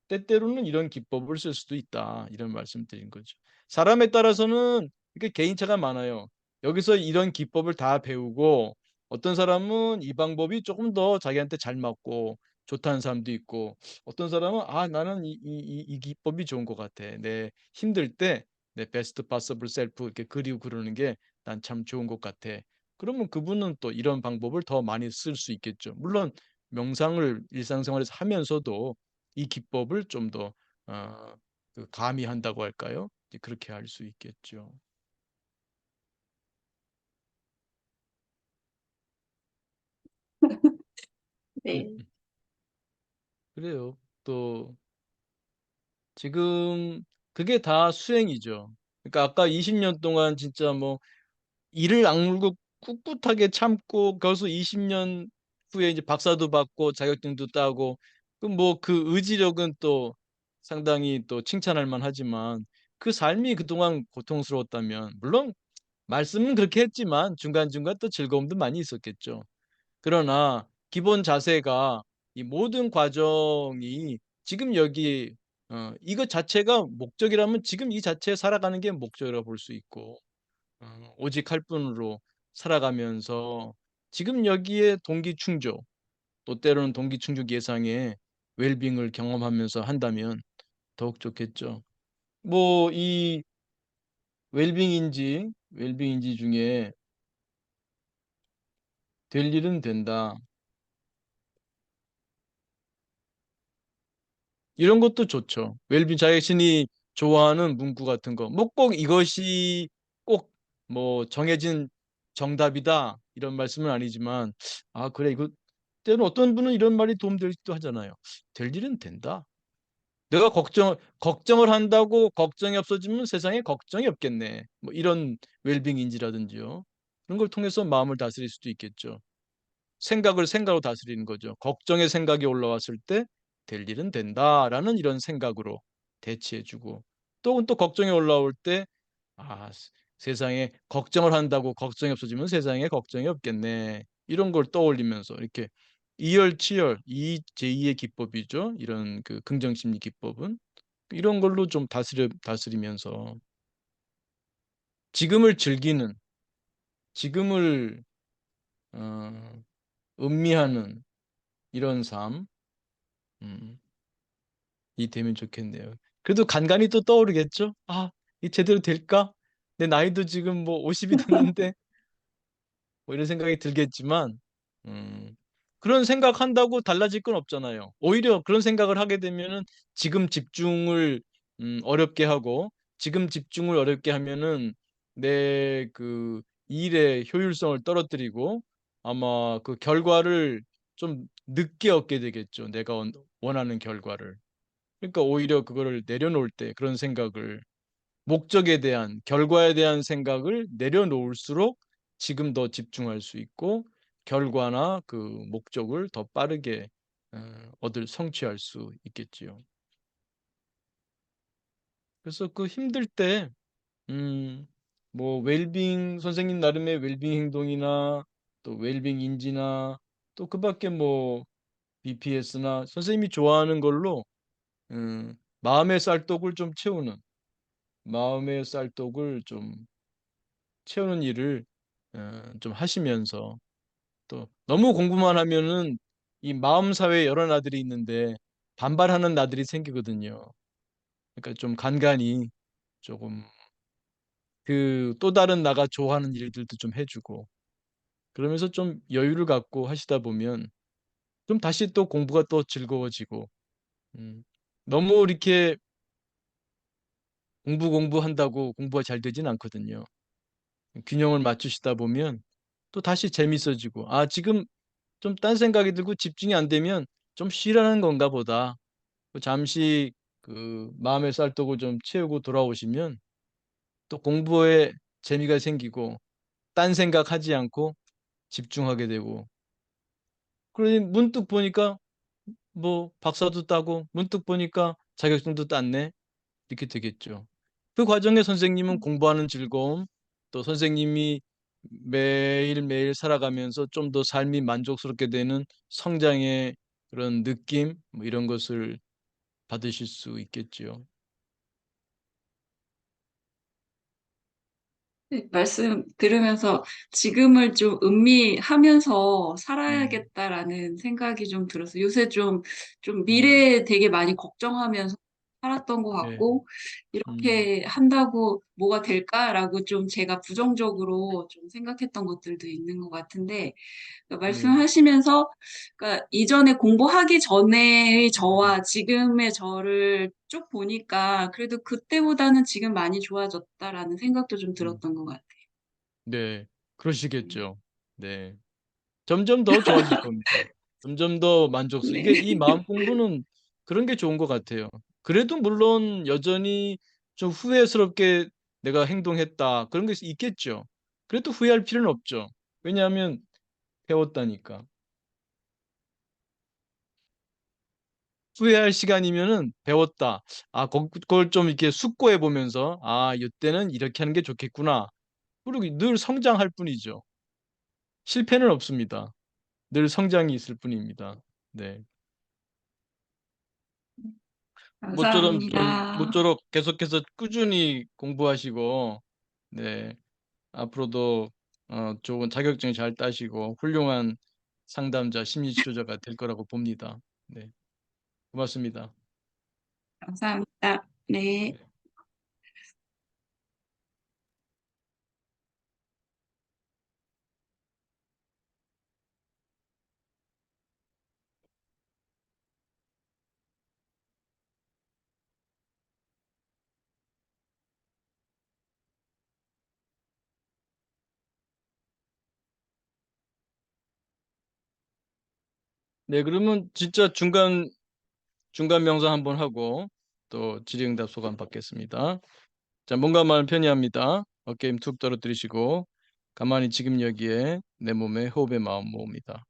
때때로는 이런 기법을 쓸 수도 있다. 이런 말씀드린 거죠. 사람에 따라서는 이게 개인차가 많아요. 여기서 이런 기법을 다 배우고 어떤 사람은 이 방법이 조금 더 자기한테 잘 맞고 좋다는 사람도 있고 어떤 사람은 나는 이 기법이 좋은 것 같아. 내 힘들 때 내 베스트 파서블 셀프 이렇게 그리고 그러는 게 난 참 좋은 것 같아. 그러면 그분은 또 이런 방법을 더 많이 쓸 수 있겠죠. 물론 명상을 일상생활에서 하면서도 이 기법을 좀 더 그 가미한다고 할까요? 이제 그렇게 할 수 있겠죠. 네. 그래요. 또 지금 그게 다 수행이죠. 그러니까 아까 20년 동안 진짜 뭐 이를 악물고 꿋꿋하게 참고 거기서 20년 후에 이제 박사도 받고 자격증도 따고 그 뭐 그 의지력은 또 상당히 또 칭찬할 만하지만 그 삶이 그동안 고통스러웠다면 물론 말씀은 그렇게 했지만 중간중간 또 즐거움도 많이 있었겠죠. 그러나 기본 자세가 이 모든 과정이 지금 여기 이것 자체가 목적이라면 지금 이 자체에 살아가는 게 목적이라고 볼 수 있고 오직 할 뿐으로 살아가면서 지금 여기에 동기 충족, 또 때로는 동기 충족 예상의 웰빙을 경험하면서 한다면 더욱 좋겠죠. 뭐 이 웰빙인지 중에 될 일은 된다. 이런 것도 좋죠. 웰빙 자신이 좋아하는 문구 같은 거. 뭐 꼭 이것이 꼭 뭐 정해진 정답이다. 이런 말씀은 아니지만 그래 이거 때는 어떤 분은 이런 말이 도움되기도 하잖아요. 될 일은 된다. 내가 걱정을 한다고 걱정이 없어지면 세상에 걱정이 없겠네. 뭐 이런 웰빙인지라든지요. 그런 걸 통해서 마음을 다스릴 수도 있겠죠. 생각을 생각으로 다스리는 거죠. 걱정의 생각이 올라왔을 때 될 일은 된다라는 이런 생각으로 대치해주고 또 걱정이 올라올 때 세상에 걱정을 한다고 걱정이 없어지면 세상에 걱정이 없겠네. 이런 걸 떠올리면서 이렇게 이열치열 이 제2의 기법이죠. 이런 그 긍정심리 기법은 이런 걸로 좀 다스리면서 지금을 즐기는 지금을 어, 음미하는 이런 삶 음, 이 되면 좋겠네요. 그래도 간간히 또 떠오르겠죠? 이 제대로 될까? 내 나이도 지금 뭐 50이 됐는데 뭐 이런 생각이 들겠지만 음, 그런 생각한다고 달라질 건 없잖아요. 오히려 그런 생각을 하게 되면은 지금 집중을 어렵게 하고 지금 집중을 어렵게 하면은 내 그 일의 효율성을 떨어뜨리고 아마 그 결과를 좀 늦게 얻게 되겠죠. 내가 원하는 결과를. 그러니까 오히려 그거를 내려놓을 때 그런 생각을 목적에 대한 결과에 대한 생각을 내려놓을수록 지금 더 집중할 수 있고 결과나 그 목적을 더 빠르게 성취할 수 있겠지요. 그래서 그 힘들 때 뭐 웰빙 선생님 나름의 웰빙 행동이나 또 웰빙 인지나 또 그밖에 뭐 BPS나 선생님이 좋아하는 걸로 마음의 쌀떡을 좀 채우는 마음의 쌀떡을 좀 채우는 일을 좀 하시면서 또 너무 공부만 하면은 이 마음 사회에 여러 나들이 있는데 반발하는 나들이 생기거든요. 그러니까 좀 간간히 조금 그 또 다른 나가 좋아하는 일들도 좀 해주고 그러면서 좀 여유를 갖고 하시다 보면 좀 다시 또 공부가 또 즐거워지고 음, 너무 이렇게 공부한다고 공부가 잘 되진 않거든요. 균형을 맞추시다 보면 또 다시 재밌어지고 아 지금 좀 딴 생각이 들고 집중이 안 되면 좀 쉬라는 건가 보다. 잠시 그 마음의 쌀떡을 좀 채우고 돌아오시면 또 공부에 재미가 생기고 딴 생각하지 않고 집중하게 되고 그러니 문득 보니까 뭐 박사도 따고 문득 보니까 자격증도 땄네 이렇게 되겠죠. 그 과정에 선생님은 공부하는 즐거움 또 선생님이 매일매일 살아가면서 좀 더 삶이 만족스럽게 되는 성장의 그런 느낌 뭐 이런 것을 받으실 수 있겠지요. 네, 말씀 들으면서 지금을 좀 음미하면서 음, 살아야겠다라는 생각이 좀 들었어요. 요새 좀 음, 미래에 되게 많이 걱정하면서 살았던 것 네, 같고, 음, 이렇게 한다고 뭐가 될까라고 좀 제가 부정적으로 좀 생각했던 것들도 있는 것 같은데, 그러니까 네, 말씀하시면서, 그러니까 이전에 공부하기 전의 음, 저와 지금의 저를 쭉 보니까 그래도 그때보다는 지금 많이 좋아졌다라는 생각도 좀 음, 들었던 것 같아요. 네, 음. 그러시겠죠. 네. 점점 더 좋아질 겁니다. 점점 더 이게 네. 이 마음 공부는 그런 게 좋은 것 같아요. 그래도 물론 여전히 좀 후회스럽게 내가 행동했다. 그런 게 있겠죠. 그래도 후회할 필요는 없죠. 왜냐하면 배웠다니까. 후회할 시간이면은 배웠다. 아, 그걸 좀 이렇게 숙고해 보면서 아, 이때는 이렇게 하는 게 좋겠구나. 그리고 늘 성장할 뿐이죠. 실패는 없습니다. 늘 성장이 있을 뿐입니다. 네. 감사합니다. 모쪼록 계속해서 꾸준히 공부하시고, 네, 앞으로도 좋은 자격증 잘 따시고 훌륭한 상담자, 심리치료자가 될 거라고 봅니다. 네, 고맙습니다. 감사합니다. 네. 네. 네, 그러면 진짜 중간 명상 한번 하고 또 질의응답 소감 받겠습니다. 자, 뭔가 마음 편히합니다. 어깨 힘 툭 떨어뜨리시고 가만히 지금 여기에 내 몸에 호흡의 마음 모읍니다.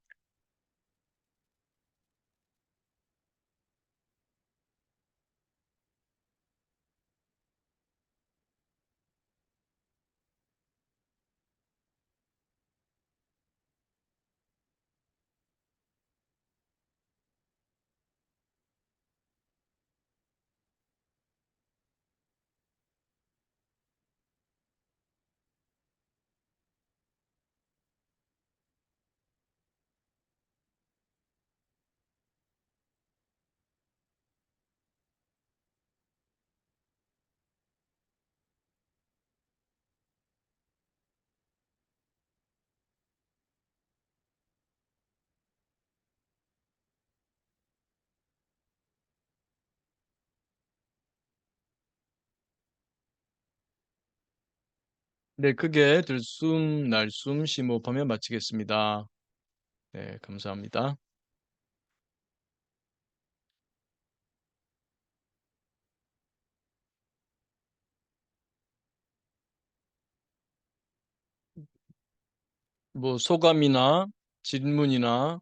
네, 크게 들숨, 날숨, 심호흡하며 마치겠습니다. 네, 감사합니다. 뭐 소감이나 질문이나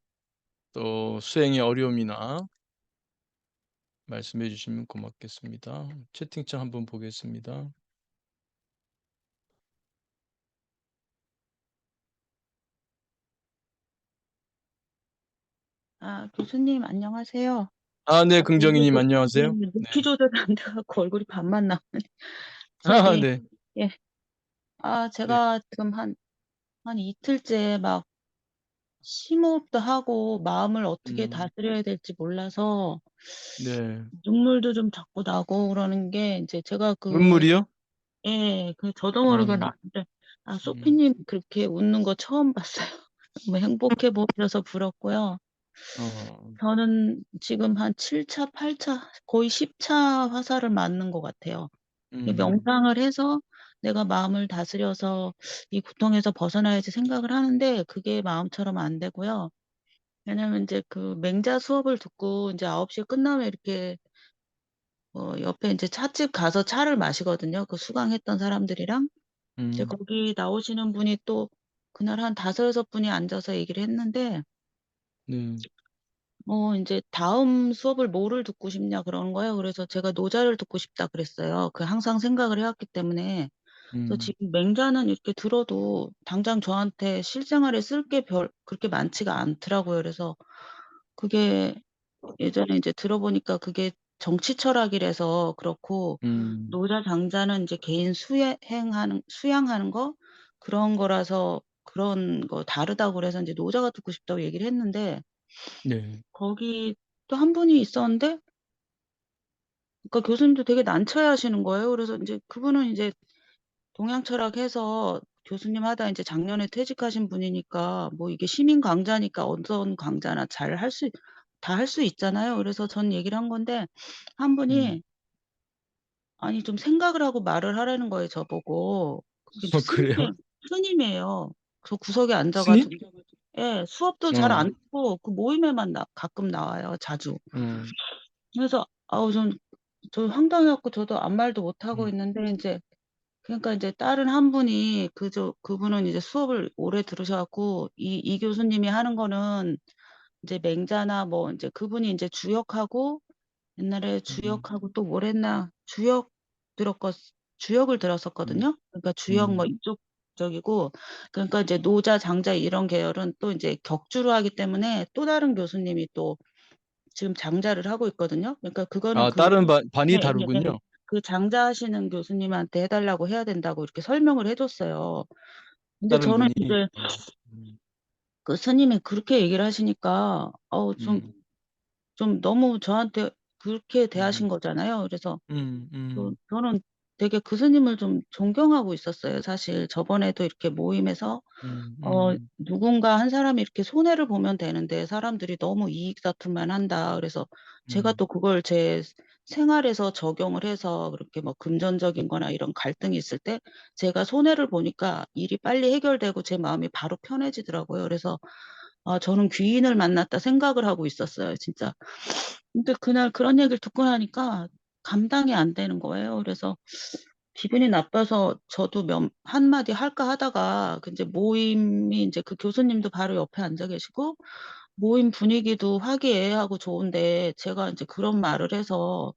또 수행의 어려움이나 말씀해 주시면 고맙겠습니다. 채팅창 한번 보겠습니다. 아, 교수님, 안녕하세요. 아, 네, 이게 긍정희님 안녕하세요. 높이 네. 조절이 안 돼갖고 얼굴이 반만 나오네. 아, 저기, 네, 예. 아, 네, 제가 지금 한 이틀째 막 심호흡도 하고 마음을 어떻게 음, 다스려야 될지 몰라서 네. 눈물도 좀 자꾸 나고 그러는 게 이제 제가 눈물이요? 예, 저도 모르게 음, 나는데, 아, 음, 소피님 그렇게 웃는 거 처음 봤어요. 너무 행복해 보이셔서 부럽고요. 어, 저는 지금 한 7차, 8차, 거의 10차 화살을 맞는 것 같아요. 이 음, 명상을 해서 내가 마음을 다스려서 이 고통에서 벗어나야지 생각을 하는데 그게 마음처럼 안 되고요. 왜냐면 이제 그 맹자 수업을 듣고 이제 9시에 끝나면 이렇게 옆에 이제 찻집 가서 차를 마시거든요. 그 수강했던 사람들이랑. 이제 음, 거기 나오시는 분이 또 그날 한 다섯, 여섯 분이 앉아서 얘기를 했는데 네, 이제 다음 수업을 뭐를 듣고 싶냐 그러는 거예요. 그래서 제가 노자를 듣고 싶다 그랬어요. 그 항상 생각을 해왔기 때문에. 그래서 음, 지금 맹자는 이렇게 들어도 당장 저한테 실생활에 쓸 게 그렇게 많지가 않더라고요. 그래서 그게 예전에 이제 들어보니까 그게 정치 철학이라서 그렇고 음, 노자 장자는 이제 개인 수양하는 거 그런 거라서 그런 거 다르다고 그래서 이제 노자가 듣고 싶다고 얘기를 했는데 네, 거기 또 한 분이 있었는데 그러니까 교수님도 되게 난처해 하시는 거예요. 그래서 이제 그분은 이제 동양 철학해서 교수님 하다 이제 작년에 퇴직하신 분이니까 뭐 이게 시민 강좌니까 어떤 강좌나 잘 할 수, 다 할 수 있잖아요. 그래서 전 얘기를 한 건데 한 음. 분이 아니 좀 생각을 하고 말을 하라는 거예요, 저보고. 그게 이제 그래요? 스님이에요. 저 구석에 스님? 앉아가지고. 예, 수업도 잘 어, 안 듣고 그 모임에만 가끔 나와요, 자주. 음, 그래서 아우 저 황당해갖고 저도 아무 말도 못 하고 음, 있는데 이제 그러니까 이제 다른 한 분이 그분은 이제 수업을 오래 들으셔갖고 이 교수님이 하는 거는 이제 맹자나 뭐 이제 그분이 이제 주역하고 옛날에 음, 주역하고 또 뭘 했나 주역을 음, 들었었거든요. 그러니까 주역 뭐 음, 이쪽 적이고 그러니까 이제 노자 장자 이런 계열은 또 이제 격주로 하기 때문에 또 다른 교수님이 또 지금 장자를 하고 있거든요. 그러니까 그거는 아, 다른 반이 예, 예, 예. 다르군요. 그 장자하시는 교수님한테 해달라고 해야 된다고 이렇게 설명을 해줬어요. 근데 다른 저는 분이. 이제 음, 그 스님이 그렇게 얘기를 하시니까 음, 좀 너무 저한테 그렇게 음, 대하신 거잖아요. 그래서 음, 음, 저는 되게 그 스님을 좀 존경하고 있었어요. 사실 저번에도 이렇게 모임에서 누군가 한 사람이 이렇게 손해를 보면 되는데 사람들이 너무 이익 다툼만 한다. 그래서 제가 음, 또 그걸 제 생활에서 적용을 해서 그렇게 뭐 금전적인 거나 이런 갈등이 있을 때 제가 손해를 보니까 일이 빨리 해결되고 제 마음이 바로 편해지더라고요. 그래서 아, 저는 귀인을 만났다 생각을 하고 있었어요, 진짜. 근데 그날 그런 얘기를 듣고 나니까 감당이 안 되는 거예요. 그래서 기분이 나빠서 저도 한마디 할까 하다가 그 이제 모임이 이제 그 교수님도 바로 옆에 앉아 계시고 모임 분위기도 화기애애하고 좋은데 제가 이제 그런 말을 해서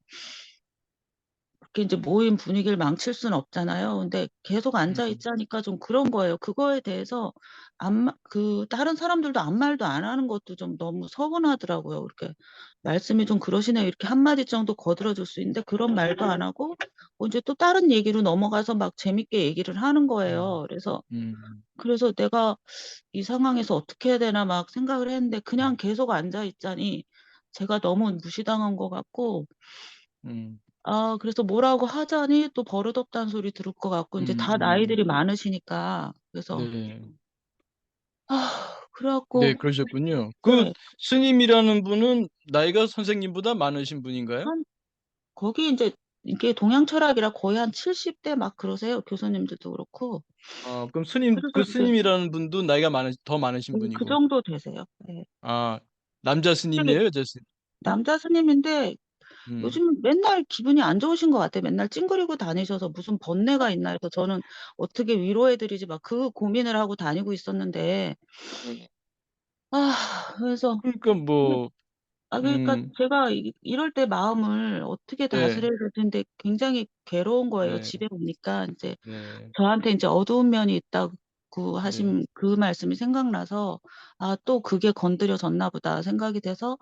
그렇게 이제 모임 분위기를 망칠 수는 없잖아요. 근데 계속 앉아 음, 있자니까 좀 그런 거예요. 그거에 대해서 다른 사람들도 아무 말도 안 하는 것도 좀 너무 서운하더라고요. 그렇게 말씀이 좀 그러시네요. 이렇게 한마디 정도 거들어 줄 수 있는데 그런 말도 안 하고 뭐 이제 또 다른 얘기로 넘어가서 막 재밌게 얘기를 하는 음, 거예요. 음, 그래서 내가 이 상황에서 어떻게 해야 되나 막 생각을 했는데 그냥 계속 앉아 있자니 제가 너무 무시당한 것 같고 음, 아, 그래서 뭐라고 하자니 또 버릇없다는 소리 들을 것 같고, 이제 다 음. 나이들이 많으시니까. 그래서, 네, 네, 그래갖고, 그러셨군요. 그 네, 스님이라는 분은 나이가 선생님보다 많으신 분인가요? 한, 거기 이제 이게 동양 철학이라 거의 한 70대 막 그러세요. 교수님들도 그렇고. 그럼 그래서 그 이제 스님이라는 분도 나이가 더 많으신 그 분이고. 정도 되세요. 예. 아, 남자 되게 스님이에요, 여자 스님? 남자 스님인데 음, 요즘 맨날 기분이 안 좋으신 것 같아요. 맨날 찡그리고 다니셔서 무슨 번뇌가 있나 해서 저는 어떻게 위로해드리지 막 그 고민을 하고 다니고 있었는데, 그래서, 그러니까 뭐, 그러니까 음, 제가 이럴 때 마음을 어떻게 네, 다스려야 될 텐데 굉장히 괴로운 거예요. 네, 집에 오니까 이제 네, 저한테 이제 어두운 면이 있다고 네, 하신 그 말씀이 생각나서, 또 그게 건드려졌나 보다 생각이 돼서,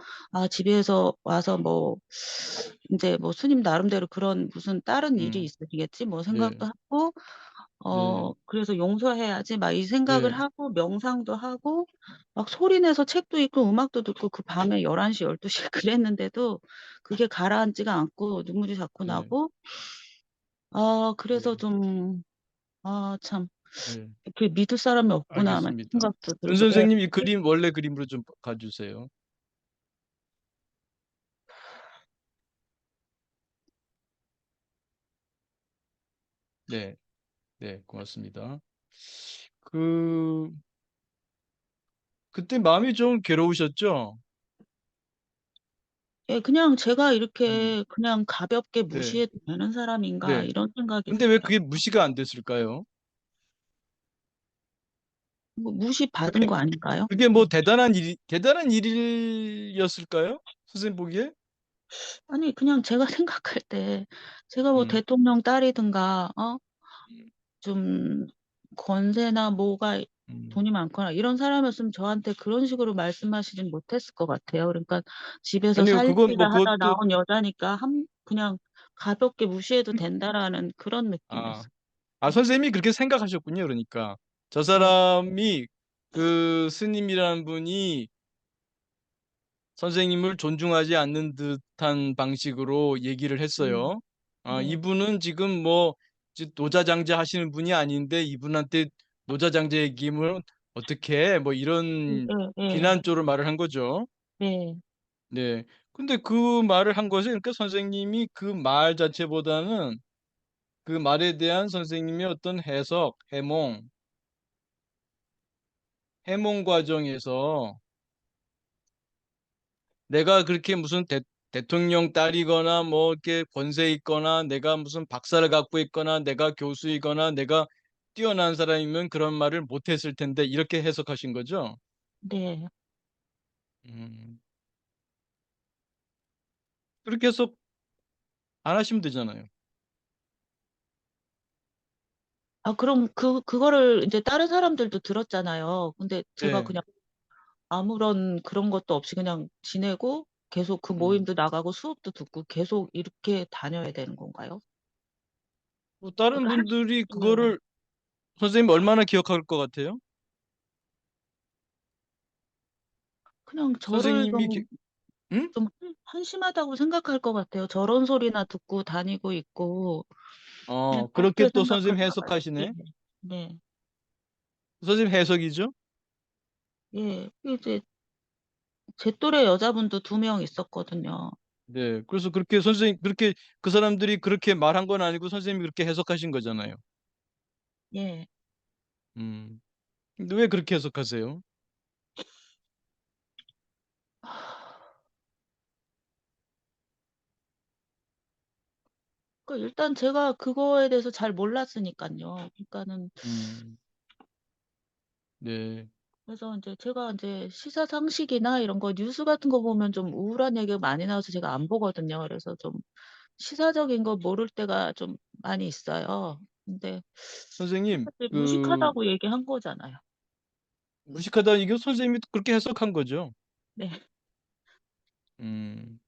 집에서 와서 뭐, 이제 뭐 스님 나름대로 그런 무슨 다른 일이 음, 있으시겠지 뭐 네, 생각도 하고, 네, 그래서 용서해야지 막 이 생각을 네, 하고 명상도 하고 막 소리 내서 책도 읽고 음악도 듣고 그 밤에 11시, 12시에 그랬는데도 그게 가라앉지가 않고 눈물이 자꾸 네, 나고, 그래서 네, 좀, 참, 네. 이렇게 믿을 사람이 없구나, 막 알겠습니다. 생각도 은 들고, 예. 선생님 이 그림 원래 그림으로 좀 가주세요. 네, 네, 고맙습니다. 그 그때 마음이 좀 괴로우셨죠? 예, 그냥 제가 음, 이렇게 그냥 가볍게 네, 무시해도 되는 사람인가, 네. 이런 생각이 근데 왜 들어요. 그게 무시가 안 됐을까요? 뭐 무시받은 거 아닌가요? 그게 뭐 대단한 일이었을까요? 선생님 보기에? 아니, 그냥 제가 생각할 때, 제가 뭐 음, 대통령 딸이든가, 음, 좀 권세나 뭐가 음. 돈이 많거나 이런 사람이었으면 저한테 그런 식으로 말씀하시진 못했을 것 같아요. 그러니까 집에서 아니요, 그건 뭐 살림이나 하다 그것도 나온 여자니까 그냥 가볍게 무시해도 된다라는 그런 아, 느낌이었어요. 선생님이 그렇게 생각하셨군요. 그러니까 저 네, 사람이 그 스님이라는 분이 선생님을 존중하지 않는 듯한 방식으로 얘기를 네, 했어요. 네, 이분은 지금 뭐 노자장자 하시는 분이 아닌데 이분한테 노자장자 얘기하면 어떻게 해? 뭐 이런 네, 네, 비난조로 말을 한 거죠. 네, 네. 근데 그 말을 한 것은 그러니까 선생님이 그 말 자체보다는 그 말에 대한 선생님의 어떤 해석, 해몽 과정에서 내가 그렇게 무슨 대통령 딸이거나 뭐 이렇게 권세 있거나 내가 무슨 박사를 갖고 있거나 내가 교수이거나 내가 뛰어난 사람이면 그런 말을 못 했을 텐데 이렇게 해석하신 거죠? 네. 음, 그렇게 해석 안 하시면 되잖아요. 그럼 그거를 이제 다른 사람들도 들었잖아요. 근데 제가 네. 그냥 아무런 그런 것도 없이 그냥 지내고 계속 그 음. 모임도 나가고 수업도 듣고 계속 이렇게 다녀야 되는 건가요? 뭐 다른 그러니까 분들이 네. 그거를 선생님 얼마나 기억할 것 같아요? 그냥 저를 선생님이 응? 좀 한심하다고 생각할 것 같아요. 저런 소리나 듣고 다니고 있고 그냥 그렇게 그렇게 또 선생님 생각할까 봐요. 예. 해석하시네. 네. 선생님 해석이죠? 예. 이제 제 또래 여자분도 2명 있었거든요. 네. 그래서 그렇게 그 사람들이 그렇게 말한 건 아니고 선생님이 그렇게 해석하신 거잖아요. 예. 음. 근데 왜 그렇게 해석하세요? 일단 제가 그거에 대해서 잘 몰랐으니까요. 그러니까는 음. 네. 그래서 이제 제가 이제 시사 상식이나 이런 거 뉴스 같은 거 보면 좀 우울한 얘기가 많이 나와서 제가 안 보거든요. 그래서 좀 시사적인 거 모를 때가 좀 많이 있어요. 근데 선생님, 사실 무식하다고 얘기한 거잖아요. 무식하다 이게 선생님이 그렇게 해석한 거죠. 네. 음.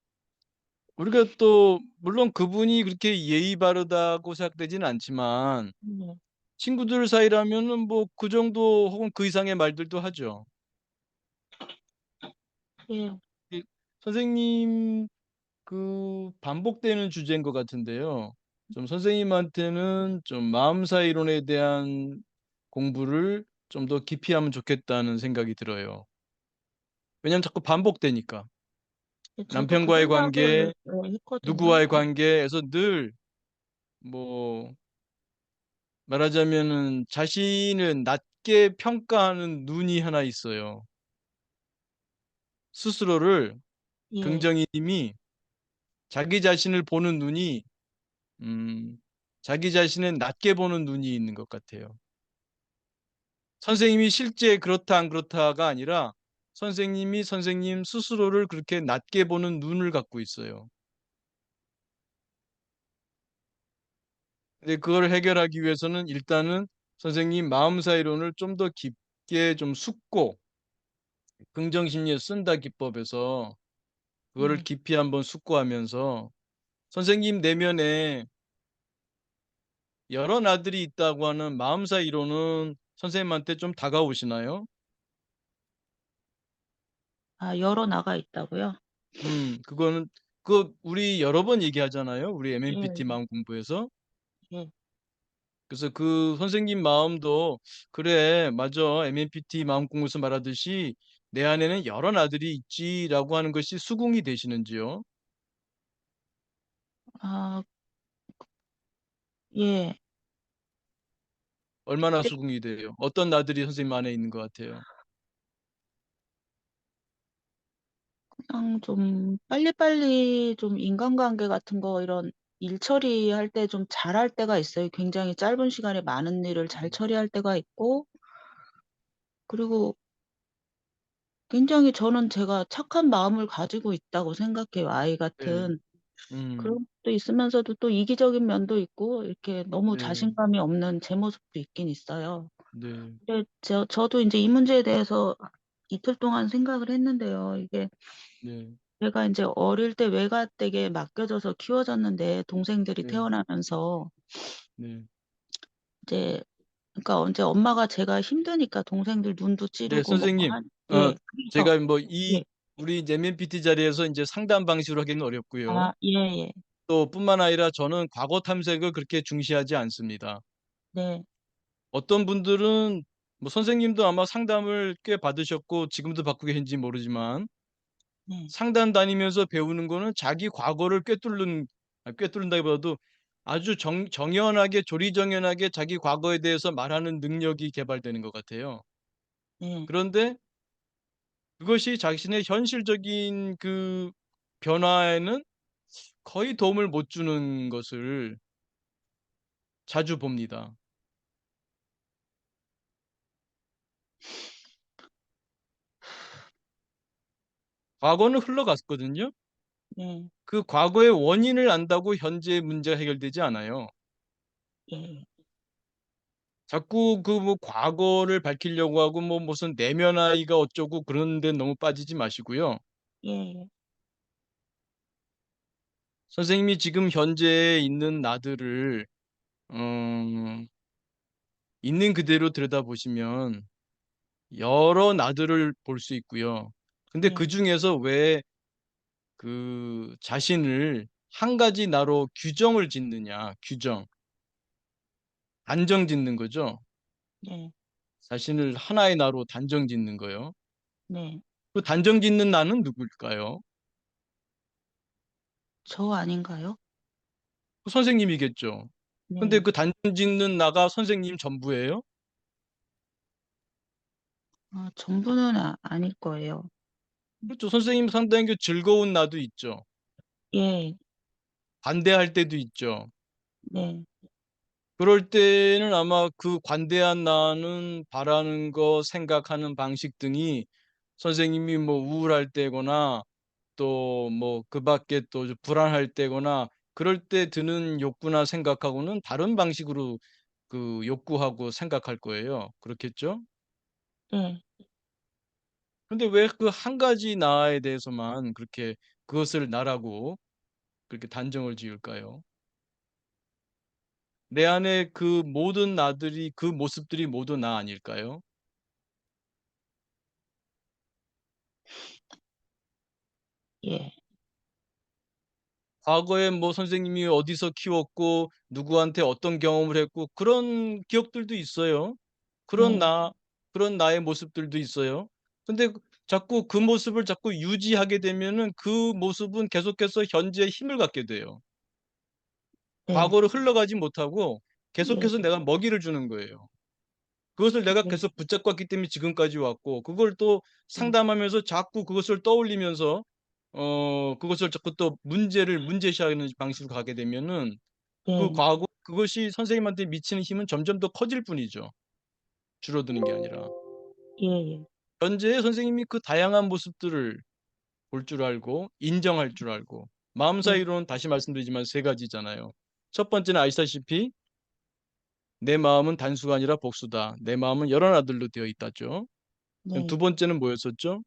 우리가 또 물론 그분이 그렇게 예의 바르다고 생각되지는 않지만 네. 친구들 사이라면은 뭐 그 정도 혹은 그 이상의 말들도 하죠. 예. 이- 선생님 반복되는 주제인 것 같은데요. 좀 선생님한테는 좀 마음사 이론에 대한 공부를 좀 더 깊이 하면 좋겠다는 생각이 들어요. 왜냐면 자꾸 반복되니까. 저도 그 남편과의 생각을 관계, 했거든요. 누구와의 관계에서 늘 뭐 말하자면은 자신을 낮게 평가하는 눈이 하나 있어요. 스스로를 예. 긍정이님이 자기 자신을 보는 눈이 음, 자기 자신을 낮게 보는 눈이 있는 것 같아요. 선생님이 실제 그렇다 안 그렇다가 아니라 선생님이 선생님 스스로를 그렇게 낮게 보는 눈을 갖고 있어요. 근데 그걸 해결하기 위해서는 일단은 선생님 마음사 이론을 좀 더 깊게 좀 숙고 긍정심리에 쓴다 기법에서 그거를 예. 깊이 한번 숙고하면서 선생님 내면에 여러 나들이 있다고 하는 마음사 이론은 선생님한테 좀 다가오시나요? 아, 여러 나가 있다고요? 그거는 그 우리 여러 번 얘기하잖아요. 우리 예. MMPT 마음 공부에서. 예. 그래서 그 선생님 마음도 그래, 맞아. MMPT 마음 공부에서 말하듯이 내 안에는 여러 나들이 있지라고 하는 것이 수긍이 되시는지요? 아, 예. 얼마나 네. 수긍이 돼요? 어떤 나들이 선생님 안에 있는 것 같아요? 그냥 좀 빨리빨리 좀 인간관계 같은 거 이런 일 처리할 때 좀 잘할 때가 있어요. 굉장히 짧은 시간에 많은 일을 잘 처리할 때가 있고, 그리고 굉장히 저는 제가 착한 마음을 가지고 있다고 생각해요. 아이 네, 같은. 음, 그런 것도 있으면서도 또 이기적인 면도 있고 이렇게 너무 네, 자신감이 없는 제 모습도 있긴 있어요. 네, 근데 저도 인제 이 문제에 대해서 이틀 동안 생각을 했는데요. 이게 네, 제가 인제 어릴 때 외가댁에 맡겨져서 키워졌는데 동생들이 네, 태어나면서 네. 이제 그러니까 인제 엄마가 제가 힘드니까 동생들 눈도 네, 찌르고 뭐 선생님, 한 어, 예. 그래서 제가 뭐 예. 우리 MMPT 자리에서 이제 상담 방식으로 하기는 어렵고요. 아 예예. 또 뿐만 아니라 저는 과거 탐색을 그렇게 중시하지 않습니다. 네. 어떤 분들은 뭐 선생님도 아마 상담을 꽤 받으셨고 지금도 받고 계신지 모르지만 네. 상담 다니면서 배우는 거는 자기 과거를 꿰뚫는다기보다도 아주 정연하게 조리정연하게 자기 과거에 대해서 말하는 능력이 개발되는 것 같아요. 네. 그런데 그것이 자신의 현실적인 그 변화에는 거의 도움을 못 주는 것을 자주 봅니다. 과거는 흘러갔거든요. 네. 그 과거의 원인을 안다고 현재의 문제가 해결되지 않아요. 예. 자꾸 그 뭐 과거를 밝히려고 하고 뭐 무슨 내면 아이가 어쩌고 그런 데 너무 빠지지 마시고요. 예예. 선생님이 지금 현재에 있는 나들을 어 있는 그대로 들여다보시면 여러 나들을 볼 수 있고요. 근데 네. 그중에서 왜 그 자신을 한 가지 나로 규정을 짓느냐, 규정. 단정 짓는 거죠. 네. 자신을 하나의 나로 단정 짓는 거요. 네. 그 단정 짓는 나는 누굴까요? 저 아닌가요? 그 선생님이겠죠. 근데 네. 그 단정 짓는 나가 선생님 전부예요? 아, 전부는 아닐 거예요. 그렇죠. 선생님 상당히 그 즐거운 나도 있죠. 예. 관대할 때도 있죠. 네. 그럴 때는 아마 그 관대한 나는 바라는 거, 생각하는 방식 등이 선생님이 뭐 우울할 때거나 또 뭐 그 밖에 또 불안할 때거나 그럴 때 드는 욕구나 생각하고는 다른 방식으로 그 욕구하고 생각할 거예요. 그렇겠죠? 네. 근데 왜 그 한 가지 나에 대해서만 그렇게 그것을 나라고 그렇게 단정을 지을까요? 내 안에 그 모든 나들이 그 모습들이 모두 나 아닐까요? 예. 과거에 뭐 선생님이 어디서 키웠고 누구한테 어떤 경험을 했고 그런 기억들도 있어요. 그런 네. 나 그런 나의 모습들도 있어요. 근데 자꾸 그 모습을 자꾸 유지하게 되면은 그 모습은 계속해서 현재에 힘을 갖게 돼요. 네. 과거로 흘러가지 못하고 예. 계속해서 내가 먹이를 주는 거예요. 그것을 내가 예. 계속 붙잡고 왔기 때문에 지금까지 왔고, 그걸 또 예. 상담하면서 자꾸 그것을 떠올리면서 그것을 자꾸 또 문제시하는 방식으로 가게 되면은 그 예. 과거 그것이 선생님한테 미치는 힘은 점점 더 커질 뿐이죠. 줄어드는 게 아니라. 예예. 현재 선생님이 그 다양한 모습들을 볼 줄 알고 인정할 줄 알고, 마음 예. 사이로는 다시 말씀드리지만 세 가지잖아요. 첫 번째는 아시다시피 내 마음은 단수가 아니라 복수다. 내 마음은 여러 나들로 되어 있다죠. 그럼 두 네. 번째는 뭐였었죠?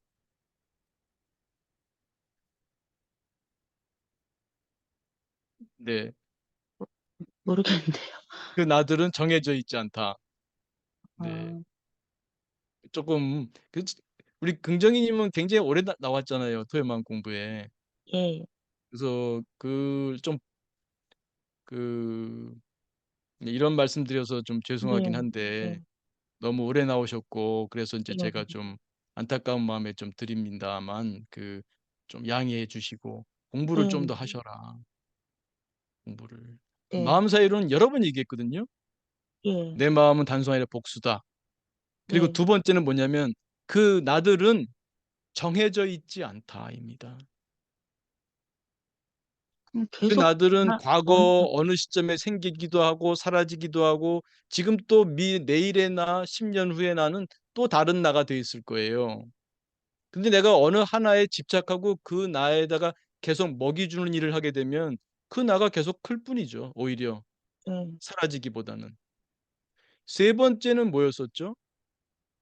네. 모르겠는데요. 그 나들은 정해져 있지 않다. 네. 아. 조금 우리 긍정이님은 굉장히 오래 나왔잖아요. 토요마음 공부에. 예. 그래서 그 이런 말씀드려서 좀 죄송하긴 네. 한데 네. 너무 오래 나오셨고 그래서 이제 예. 제가 좀 안타까운 마음에 좀 드립니다만 좀 양해해 주시고 공부를 좀 네. 더 하셔라. 공부를. 네. 마음 사이로는 여러 번 얘기했거든요. 예. 내 마음은 단순 아니라 복수다. 그리고 네. 두 번째는 뭐냐면 그 나들은 정해져 있지 않다입니다. 그럼 그 계속 나들은 원 과거 어느 시점에 생기기도 하고 사라지기도 하고 지금 또 내일의 나 10년 후의 나는 또 다른 나가 돼 있을 거예요. 근데 내가 어느 하나에 집착하고 그 나에다가 계속 먹이 주는 일을 하게 되면 그 나가 계속 클 뿐이죠. 오히려 네. 사라지기보다는. 세 번째는 뭐였었죠?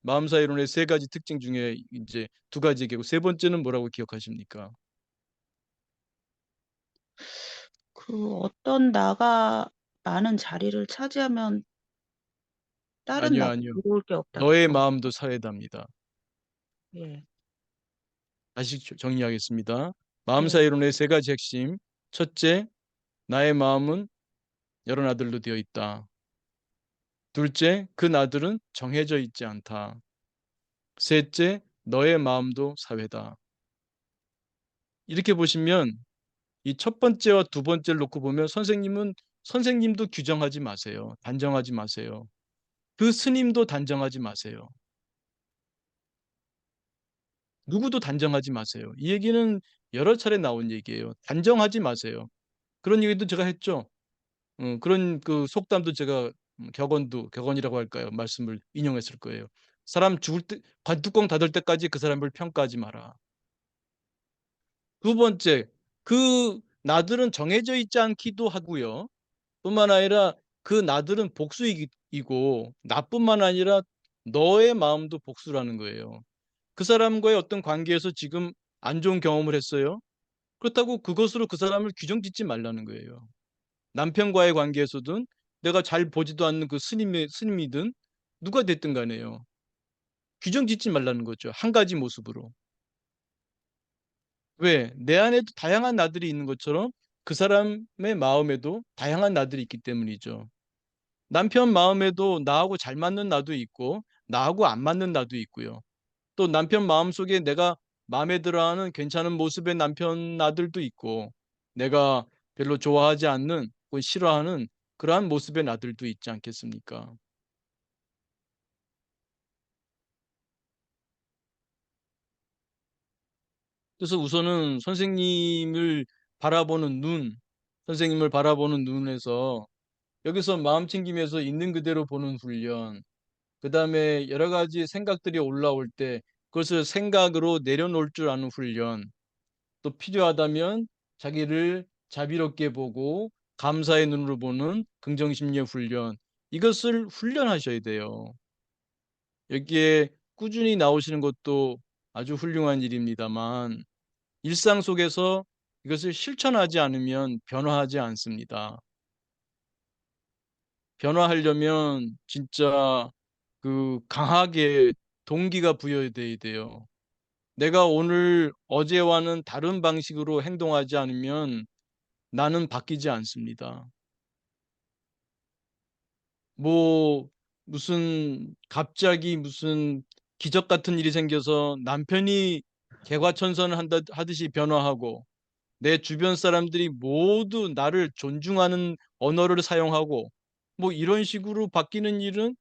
마음사이론의 세 가지 특징 중에 이제 두 가지 얘기고 세 번째는 뭐라고 기억하십니까? 그 어떤 나가 많은 자리를 차지하면 다른 아니요, 나가 아니요. 들어올 게 없다 너의 그거. 마음도 사회답니다. 예. 다시 정리하겠습니다. 예. 마음사이론의 세 가지 핵심. 첫째, 나의 마음은 여러 나들로 되어 있다. 둘째, 그 나들은 정해져 있지 않다. 셋째, 너의 마음도 사회다. 이렇게 보시면 이 첫 번째와 두 번째를 놓고 보면 선생님도 규정하지 마세요. 단정하지 마세요. 그 스님도 단정하지 마세요. 누구도 단정하지 마세요. 이 얘기는 여러 차례 나온 얘기예요. 단정하지 마세요. 그런 얘기도 제가 했죠. 그런 그 속담도 제가 격언이라고 할까요? 말씀을 인용했을 거예요. 사람 죽을 때 관뚜껑 닫을 때까지 그 사람을 평가하지 마라. 두 번째, 그 나들은 정해져 있지 않기도 하고요. 뿐만 아니라 그 나들은 복수이고 나뿐만 아니라 너의 마음도 복수라는 거예요. 그 사람과의 어떤 관계에서 지금 안 좋은 경험을 했어요. 그렇다고 그것으로 그 사람을 규정짓지 말라는 거예요. 남편과의 관계에서든 내가 잘 보지도 않는 그 스님이든 누가 됐든 간에요. 규정짓지 말라는 거죠. 한 가지 모습으로. 왜? 내 안에도 다양한 나들이 있는 것처럼 그 사람의 마음에도 다양한 나들이 있기 때문이죠. 남편 마음에도 나하고 잘 맞는 나도 있고 나하고 안 맞는 나도 있고요. 또 남편 마음속에 내가 마음에 들어하는 괜찮은 모습의 남편 나들도 있고 내가 별로 좋아하지 않는 혹은 싫어하는 그러한 모습의 나들도 있지 않겠습니까? 그래서 우선은 선생님을 바라보는 눈에서 여기서 마음 챙김에서 있는 그대로 보는 훈련, 그 다음에 여러 가지 생각들이 올라올 때 그것을 생각으로 내려놓을 줄 아는 훈련, 또 필요하다면 자기를 자비롭게 보고 감사의 눈으로 보는 긍정심리의 훈련, 이것을 훈련하셔야 돼요. 여기에 꾸준히 나오시는 것도 아주 훌륭한 일입니다만 일상 속에서 이것을 실천하지 않으면 변화하지 않습니다. 변화하려면 진짜 강하게 동기가 부여돼야 돼요. 내가 오늘 어제와는 다른 방식으로 행동하지 않으면 나는 바뀌지 않습니다. 뭐 갑자기 무슨 기적 같은 일이 생겨서 남편이 개과천선을 하듯이 변화하고 내 주변 사람들이 모두 나를 존중하는 언어를 사용하고 뭐 이런 식으로 바뀌는 일은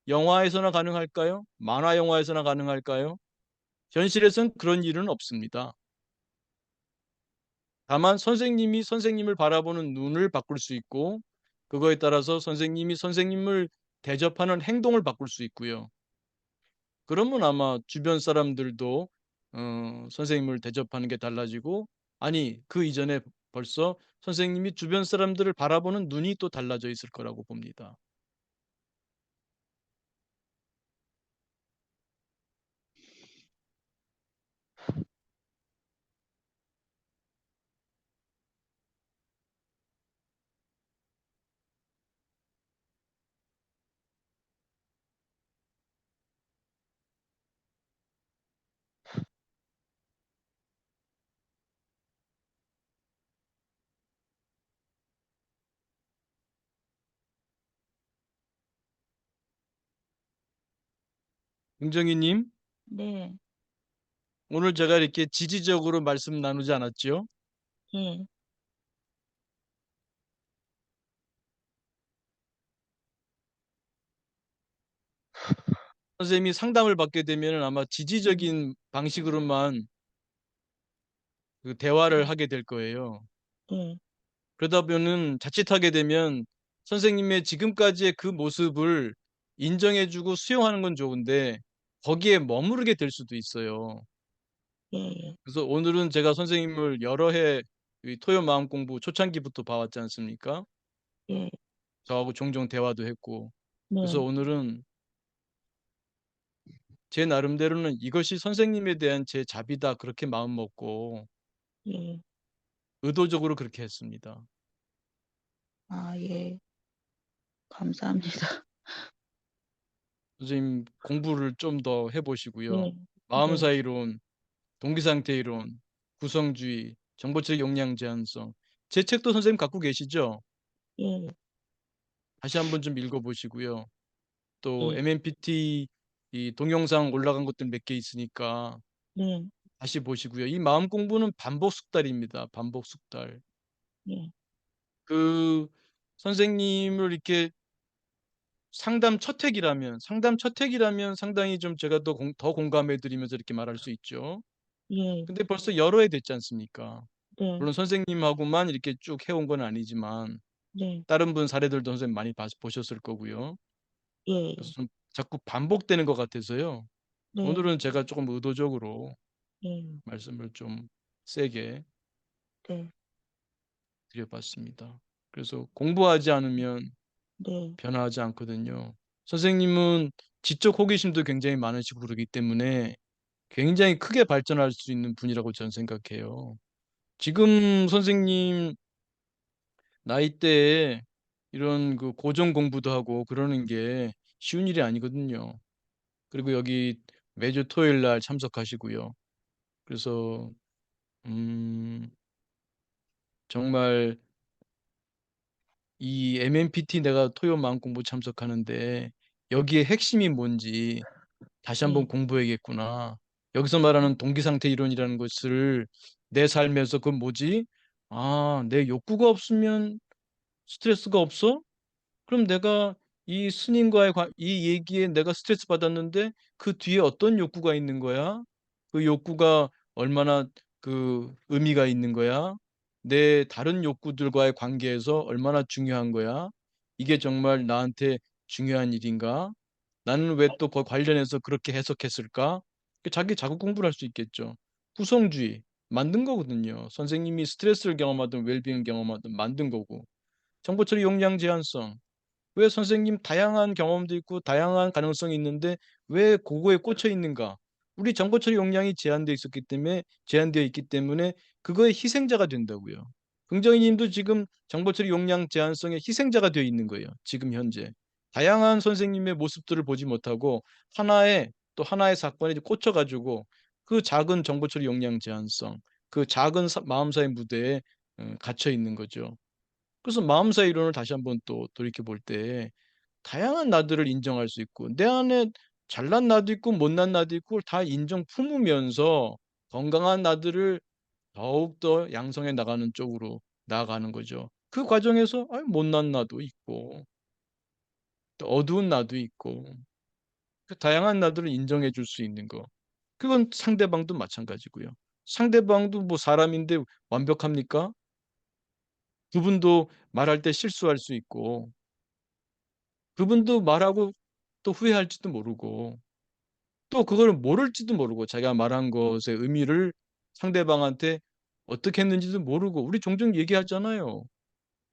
영화에서나 가능할까요? 만화 영화에서나 가능할까요? 현실에선 그런 일은 없습니다. 다만 선생님이 선생님을 바라보는 눈을 바꿀 수 있고 그거에 따라서 선생님이 선생님을 대접하는 행동을 바꿀 수 있고요. 그러면 아마 주변 사람들도 선생님을 대접하는 게 달라지고 아니 그 이전에 벌써 선생님이 주변 사람들을 바라보는 눈이 또 달라져 있을 거라고 봅니다. 긍정희님, 네. 오늘 제가 이렇게 지지적으로 말씀 나누지 않았죠? 예. 선생님이 상담을 받게 되면 아마 음. 지지적인 방식으로만 그 대화를 하게 될 거예요. 예. 그러다 보면 자칫하게 되면 선생님의 지금까지의 그 모습을 인정해주고 수용하는 건 좋은데 거기에 머무르게 될 수도 있어요. 예예. 그래서 오늘은 제가 선생님을 여러 해 이 토요 마음 공부 초창기부터 봐왔지 않습니까? 예. 저하고 종종 대화도 했고. 그래서 네. 오늘은 제 나름대로는 이것이 선생님에 대한 제 자비다 그렇게 마음 먹고 예. 의도적으로 그렇게 했습니다. 아 예. 감사합니다. 선생님 공부를 좀 더 해보시고요. 예. 네. 마음사 이론, 동기상태 이론, 구성주의, 정보적 역량 제한성. 제 책도 선생님 갖고 계시죠? 예. 다시 한번 좀 읽어보시고요. 또 예. MMPT 이 동영상 올라간 것들 몇 개 있으니까 네. 다시 보시고요. 이 마음 공부는 반복 숙달입니다. 반복 숙달. 예. 그 선생님을 이렇게 상담 첫 핵이라면 상당히 좀 제가 더 공감해 드리면서 이렇게 말할 수 있죠. 예. 근데 벌써 여러 해 됐지 않습니까? 네. 물론 선생님하고만 이렇게 쭉 해온 건 아니지만 네. 다른 분 사례들도 선생님 많이 보셨을 거고요. 그래서 예예. 좀 자꾸 반복되는 것 같아서요. 네. 오늘은 제가 조금 의도적으로 예. 말씀을 좀 세게 네. 드려봤습니다. 그래서 공부하지 않으면 네. 변화하지 않거든요. 선생님은 지적 호기심도 굉장히 많으시고 그러기 때문에 굉장히 크게 발전할 수 있는 분이라고 저는 생각해요. 지금 선생님 나이대에 이런 그 고정 공부도 하고 그러는 게 쉬운 일이 아니거든요. 그리고 여기 매주 토요일 날 참석하시고요. 그래서 정말 이 MMPT 내가 토요 마음 공부 참석하는데 여기에 핵심이 뭔지 다시 한번 예. 공부해야겠구나. 여기서 말하는 동기상태 이론이라는 것을 내 삶에서 그 뭐지? 아, 내 욕구가 없으면 스트레스가 없어? 그럼 내가 이 스님과의 이 얘기에 내가 스트레스 받았는데 그 뒤에 어떤 욕구가 있는 거야? 그 욕구가 얼마나 그 의미가 있는 거야? 내 다른 욕구들과의 관계에서 얼마나 중요한 거야? 이게 정말 나한테 중요한 일인가? 나는 왜 또 그 관련해서 그렇게 해석했을까? 자기 자국 공부를 할 수 있겠죠. 구성주의 만든 거거든요. 선생님이 스트레스를 경험하든 웰빙을 경험하든 만든 거고. 정보처리 용량 제한성. 왜 선생님 다양한 경험도 있고 다양한 가능성이 있는데 왜 그거에 꽂혀 있는가? 우리 정보 처리 역량이 제한되어 있기 때문에 그거의 희생자가 된다고요. 긍정희 님도 지금 정보 처리 역량 제한성의 희생자가 되어 있는 거예요. 지금 현재. 다양한 선생님의 모습들을 보지 못하고 하나의 사건에 꽂혀 가지고 그 작은 정보 처리 역량 제한성, 그 작은 마음사의 무대에 갇혀 있는 거죠. 그래서 마음사 이론을 다시 한번 또 돌이켜 볼 때 다양한 나들을 인정할 수 있고 내 안에 잘난 나도 있고 못난 나도 있고 다 인정 품으면서 건강한 나들을 더욱더 양성해 나가는 쪽으로 나아가는 거죠. 그 과정에서 못난 나도 있고 또 어두운 나도 있고 그 다양한 나들을 인정해 줄 수 있는 거. 그건 상대방도 마찬가지고요. 상대방도 뭐 사람인데 완벽합니까? 그분도 말할 때 실수할 수 있고 그분도 말하고 또 후회할지도 모르고 또 그걸 모를지도 모르고 자기가 말한 것의 의미를 상대방한테 어떻게 했는지도 모르고 우리 종종 얘기하잖아요.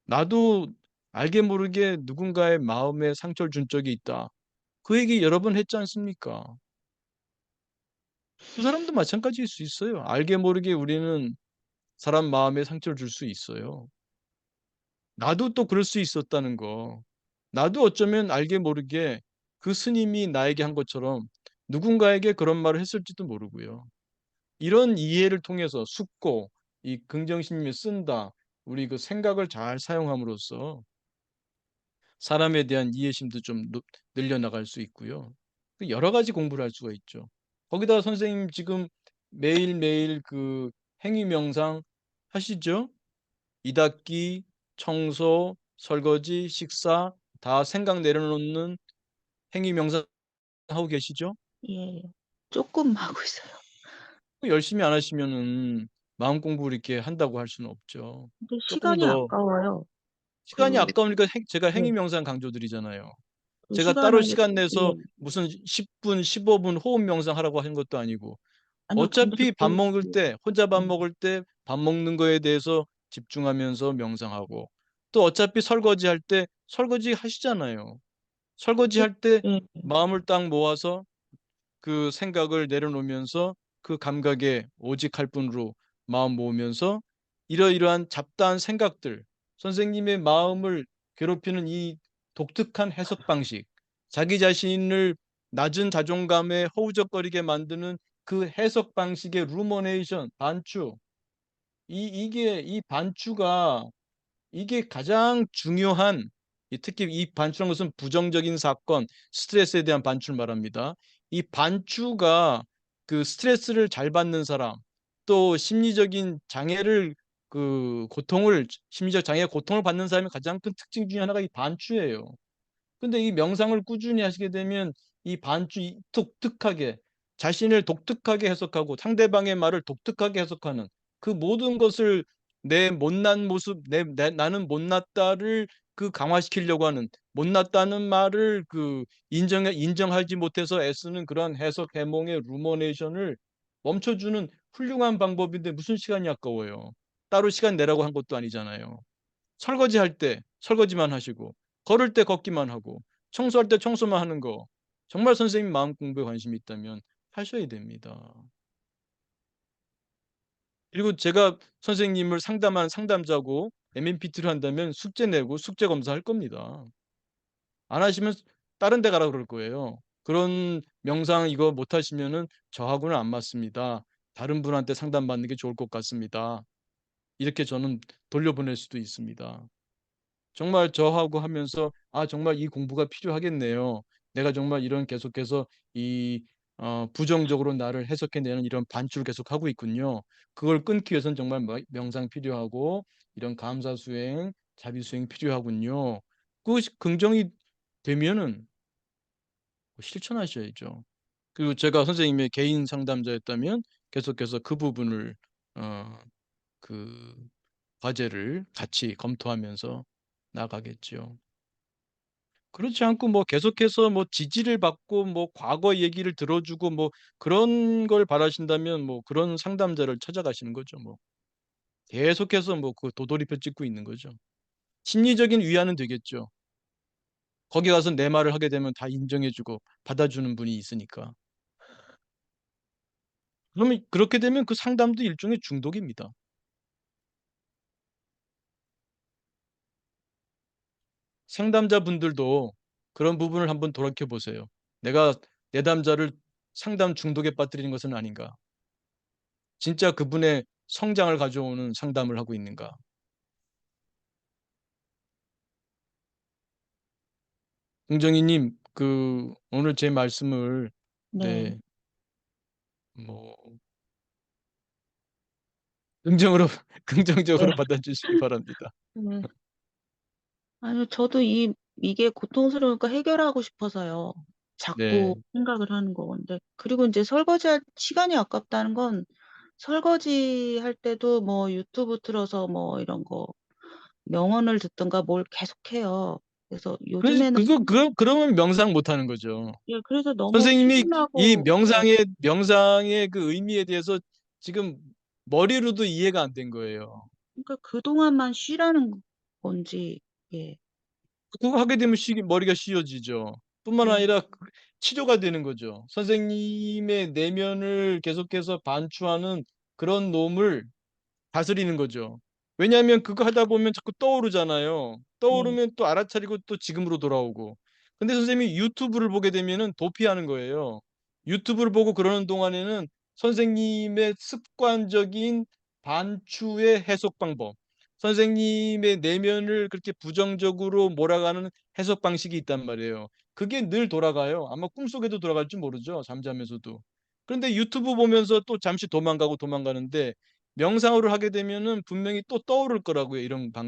나도 알게 모르게 누군가의 마음에 상처를 준 적이 있다. 그 얘기 여러 번 했지 않습니까? 그 사람도 마찬가지일 수 있어요. 알게 모르게 우리는 사람 마음에 상처를 줄 수 있어요. 나도 또 그럴 수 있었다는 거. 나도 어쩌면 알게 모르게 그 스님이 나에게 한 것처럼 누군가에게 그런 말을 했을지도 모르고요. 이런 이해를 통해서 숙고, 이 긍정심을 쓴다. 우리 그 생각을 잘 사용함으로써 사람에 대한 이해심도 좀 늘려나갈 수 있고요. 그 여러 가지 공부를 할 수가 있죠. 거기다 선생님 지금 매일매일 그 행위 명상 하시죠? 이닦기, 청소, 설거지, 식사 다 생각 내려놓는 행위 명상 하고 계시죠? 예. 조금 하고 있어요. 열심히 안 하시면은 마음 공부를 이렇게 한다고 할 수는 없죠. 근데 조금 시간이 더 아까워요. 시간이 그 아까우니까 제가 네. 행위 명상 강조드리잖아요. 그 제가 따로 시간을 시간 내서 예. 무슨 10분, 15분 호흡 명상하라고 하는 것도 아니고 아니요. 근데 어차피 밥 먹을 예. 때 혼자 밥 예. 먹을 때 밥 먹는 거에 대해서 집중하면서 명상하고 또 어차피 설거지할 때 설거지 하시잖아요. 예. 설거지할 때 예. 마음을 딱 모아서 그 생각을 내려놓으면서 그 감각에 오직할 뿐으로 마음 모으면서 이러이러한 잡다한 생각들, 선생님의 마음을 괴롭히는 이 독특한 해석 방식, 자기 자신을 낮은 자존감에 허우적거리게 만드는 그 해석 방식의 루머네이션, 반추, 이 반추가 이게 가장 중요한 특히 이 반추라는 것은 부정적인 사건, 스트레스에 대한 반추를 말합니다. 이 반추가 그 스트레스를 잘 받는 사람, 또 심리적인 장애를 심리적 장애 고통을 받는 사람의 가장 큰 특징 중에 하나가 이 반추예요. 근데 이 명상을 꾸준히 하시게 되면 이 독특하게 자신을 독특하게 해석하고 상대방의 말을 독특하게 해석하는 그 모든 것을 내 못난 모습, 나는 못났다를 강화시키려고 하는 못났다는 말을 인정하지 못해서 애쓰는 그런 해석 해몽의 루머네이션을 멈춰주는 훌륭한 방법인데 무슨 시간이 아까워요. 따로 시간 내라고 한 것도 아니잖아요. 설거지할 때 설거지만 하시고 걸을 때 걷기만 하고 청소할 때 청소만 하는 거 정말 선생님 마음 공부에 관심이 있다면 하셔야 됩니다. 그리고 제가 선생님을 상담한 상담자고 MMPT를 한다면 숙제 내고 숙제 검사할 겁니다. 안 하시면 다른 데 가라 그럴 거예요. 그런 명상 이거 못 하시면은 저하고는 안 맞습니다. 다른 분한테 상담받는 게 좋을 것 같습니다. 이렇게 저는 돌려보낼 수도 있습니다. 정말 저하고 하면서 정말 이 공부가 필요하겠네요. 내가 정말 이런 계속해서 이 부정적으로 나를 해석해내는 이런 반주를 계속 하고 있군요. 그걸 끊기 위해서는 정말 명상 필요하고 이런 감사 수행, 자비 수행 필요하군요. 그것이 긍정이 되면은 실천하셔야죠. 그리고 제가 선생님의 개인 상담자였다면 계속해서 그 부분을 어, 그 과제를 같이 검토하면서 나가겠죠. 그렇지 않고 뭐 계속해서 뭐 지지를 받고 뭐 과거 얘기를 들어주고 뭐 그런 걸 바라신다면 뭐 그런 상담자를 찾아가시는 거죠. 뭐 계속해서 뭐 그 도돌이표 찍고 있는 거죠. 심리적인 위안은 되겠죠. 거기 가서 내 말을 하게 되면 다 인정해주고 받아주는 분이 있으니까. 그러면 그렇게 되면 그 상담도 일종의 중독입니다. 상담자분들도 그런 부분을 한번 돌이켜 보세요. 내가 내담자를 상담 중독에 빠뜨리는 것은 아닌가? 진짜 그분의 성장을 가져오는 상담을 하고 있는가? 공정희님, 오늘 제 말씀을 네. 네, 뭐 긍정으로 긍정적으로 네. 받아주시기 바랍니다. 네. 아니요, 저도 이게 고통스러우니까 해결하고 싶어서요. 자꾸 네. 생각을 하는 거건데. 그리고 인제 설거지할 시간이 아깝다는 건 설거지할 때도 뭐 유튜브 틀어서 뭐 이런 거 명언을 듣든가 뭘 계속해요. 그래서 그래서 요즘에는 그러면 명상 못 하는 거죠. 예, 그래서 너무 선생님이 이 피곤하고 예. 명상의 그 의미에 대해서 지금 머리로도 이해가 안 된 거예요. 그러니까 그동안만 쉬라는 건지 예. 그거 하게 되면 머리가 쉬워지죠. 뿐만 네. 아니라 치료가 되는 거죠. 선생님의 내면을 계속해서 반추하는 그런 놈을 다스리는 거죠. 왜냐하면 그거 하다 보면 자꾸 떠오르잖아요. 네. 떠오르면 또 알아차리고 또 지금으로 돌아오고. 근데 선생님이 유튜브를 보게 되면은 도피하는 거예요. 유튜브를 보고 그러는 동안에는 선생님의 습관적인 반추의 해석 방법, 선생님의 내면을 그렇게 부정적으로 몰아가는 해석 방식이 있단 말이에요. 그게 늘 돌아가요. 아마 꿈속에도 돌아갈지 모르죠, 잠자면서도. 그런데 유튜브 보면서 또 잠시 도망가는데 명상을 하게 되면은 분명히 또 떠오를 거라고요.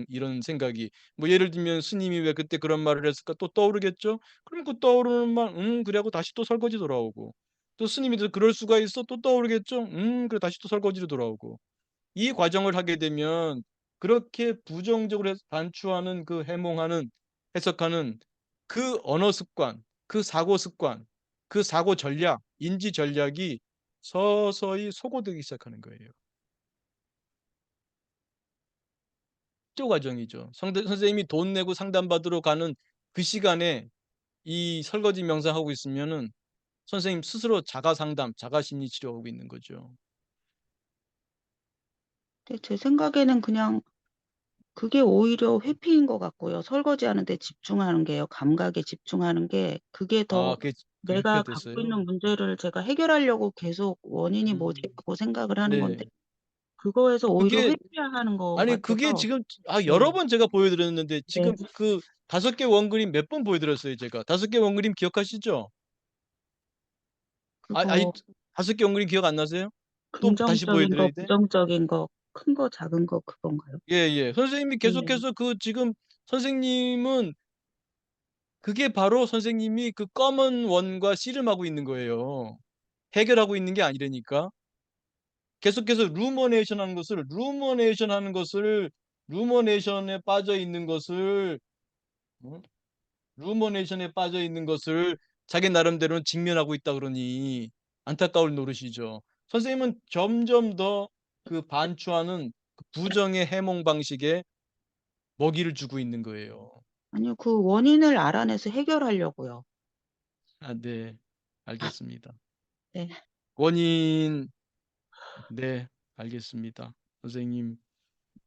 이런 생각이. 뭐 예를 들면 '스님이 왜 그때 그런 말을 했을까?' 또 떠오르겠죠. 그럼 그 떠오르는 말 그래 하고 다시 또 설거지 돌아오고. 또 스님이 또 '그럴 수가 있어?' 또 떠오르겠죠. 그래 다시 또 설거지로 돌아오고. 이 과정을 하게 되면 그렇게 부정적으로 해서 반추하는 그 해몽하는 해석하는 그 언어 습관, 그 사고 습관, 그 사고 전략, 인지 전략이 서서히 소거되기 시작하는 거예요. 조 과정이죠. 선생님이 돈 내고 상담받으러 가는 그 시간에 이 설거지 명상하고 있으면은 선생님 스스로 자가 상담, 자가 심리 치료하고 있는 거죠. 근데 제 생각에는 그냥 그게 오히려 회피인 것 같고요. 설거지하는 데 집중하는 게요. 감각에 집중하는 게 그게 아 더 그게 회피가 내가 갖고 됐어요? 있는 문제를 제가 해결하려고 계속 원인이 음. 뭐지라고 생각을 하는 건데 네. 그거에서 오히려 그게 회피하는 것 아니 그게 같아서 지금 여러 네. 번 제가 보여 드렸는데 네. 지금 그 5개 원그림 몇 번 보여 드렸어요 제가. 5개 원그림 기억하시죠? 아니 그거 5개 원그림 기억 안 나세요? 또 다시 보여 긍정적인 거, 드려야 돼? 부정적인 거, 큰 거, 작은 거 그건가요? 예예. 선생님이 네. 계속해서 그 지금 선생님은 그게 바로 선생님이 그 검은 원과 씨름하고 있는 거예요. 해결하고 있는 게 아니라니까. 계속해서 루머네이션에 빠져 있는 것을 어? 루머네이션에 빠져 있는 것을 자기 나름대로는 직면하고 있다 그러니 안타까울 노릇이죠. 선생님은 점점 더 그 반추하는 그 부정의 해몽 방식에 먹이를 주고 있는 거예요. 아니요. 그 원인을 알아내서 해결하려고요. 아 네. 알겠습니다. 네. 원인 네. 알겠습니다. 선생님.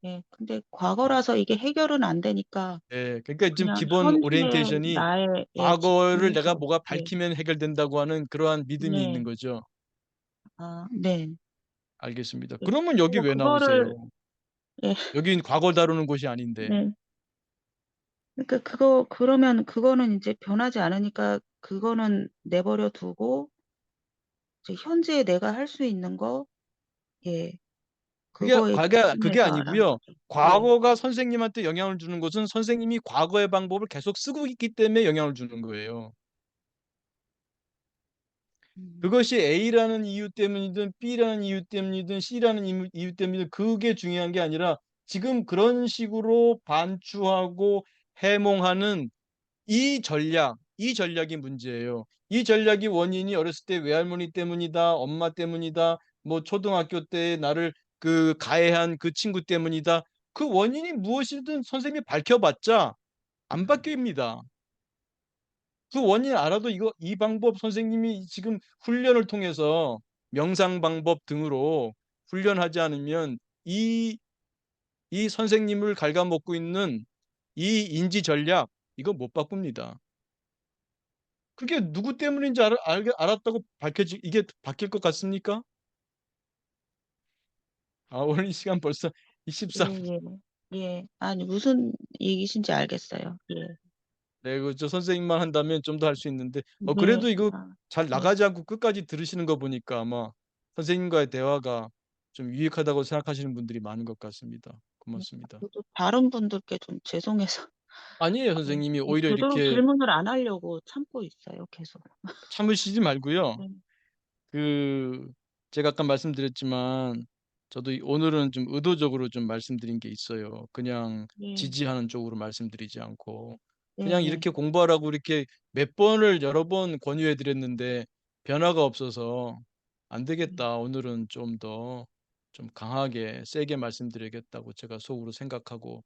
네. 근데 과거라서 이게 해결은 안 되니까 그러니까 지금 그냥 기본 현재의 오리엔테이션이 나에 예 과거를 내가 집중해서 뭐가 네. 밝히면 해결된다고 하는 그러한 믿음이 있는 네. 거죠. 아 네. 알겠습니다. 예. 그러면 여기 그래서 왜 그거를 나오세요? 예 여긴 과거 다루는 곳이 아닌데. 네. 그러니까 그러면 그거는 인제 변하지 않으니까 그거는 내버려 두고 이제 현재의 내가 할 수 있는 거 예 그거에 그게 집중해서 하라는 아니고요. 거죠. 예. 과거가 선생님한테 영향을 주는 것은 선생님이 과거의 방법을 계속 쓰고 있기 때문에 영향을 주는 거예요. 음. 그것이 A라는 이유 때문이든 B라는 이유 때문이든 C라는 이유 때문이든 그게 중요한 게 아니라 지금 그런 식으로 반추하고 해몽하는 이 전략이 문제예요. 이 전략이 원인이 어렸을 때 외할머니 때문이다, 엄마 때문이다, 뭐 초등학교 때 나를 그 가해한 그 친구 때문이다. 그 원인이 무엇이든 선생님이 밝혀봤자 안 바뀝니다. 그 원인을 알아도 이 방법 선생님이 지금 훈련을 통해서 명상 방법 등으로 훈련하지 않으면 이 선생님을 갉아먹고 있는 이 인지 전략 이거 못 바꿉니다. 그게 누구 때문인지 알았다고 밝혀지 이게 바뀔 것 같습니까? 아 오늘 이 시간 벌써 23 예예. 예. 아니 무슨 얘기신지 알겠어요. 예. 네 저 선생님만 한다면 좀 더 할 수 있는데 네. 그래도 이거 아 잘 네. 나가지 않고 끝까지 들으시는 거 보니까 아마 선생님과의 대화가 좀 유익하다고 생각하시는 분들이 많은 것 같습니다. 네. 고맙습니다. 저도 다른 분들께 좀 죄송해서 아니에요, 어 선생님이 네 오히려 되도록 이렇게 질문을 안 하려고 참고 있어요, 계속. 참으시지 말고요. 네. 그 제가 아까 말씀드렸지만 저도 오늘은 좀 의도적으로 좀 말씀드린 게 있어요. 그냥 네. 지지하는 쪽으로 말씀드리지 않고 그냥 네네. 이렇게 공부하라고 이렇게 몇 번을 여러 번 권유해 드렸는데 변화가 없어서 안 네. 되겠다. 오늘은 좀 더 좀 강하게 세게 말씀드리겠다고 제가 속으로 생각하고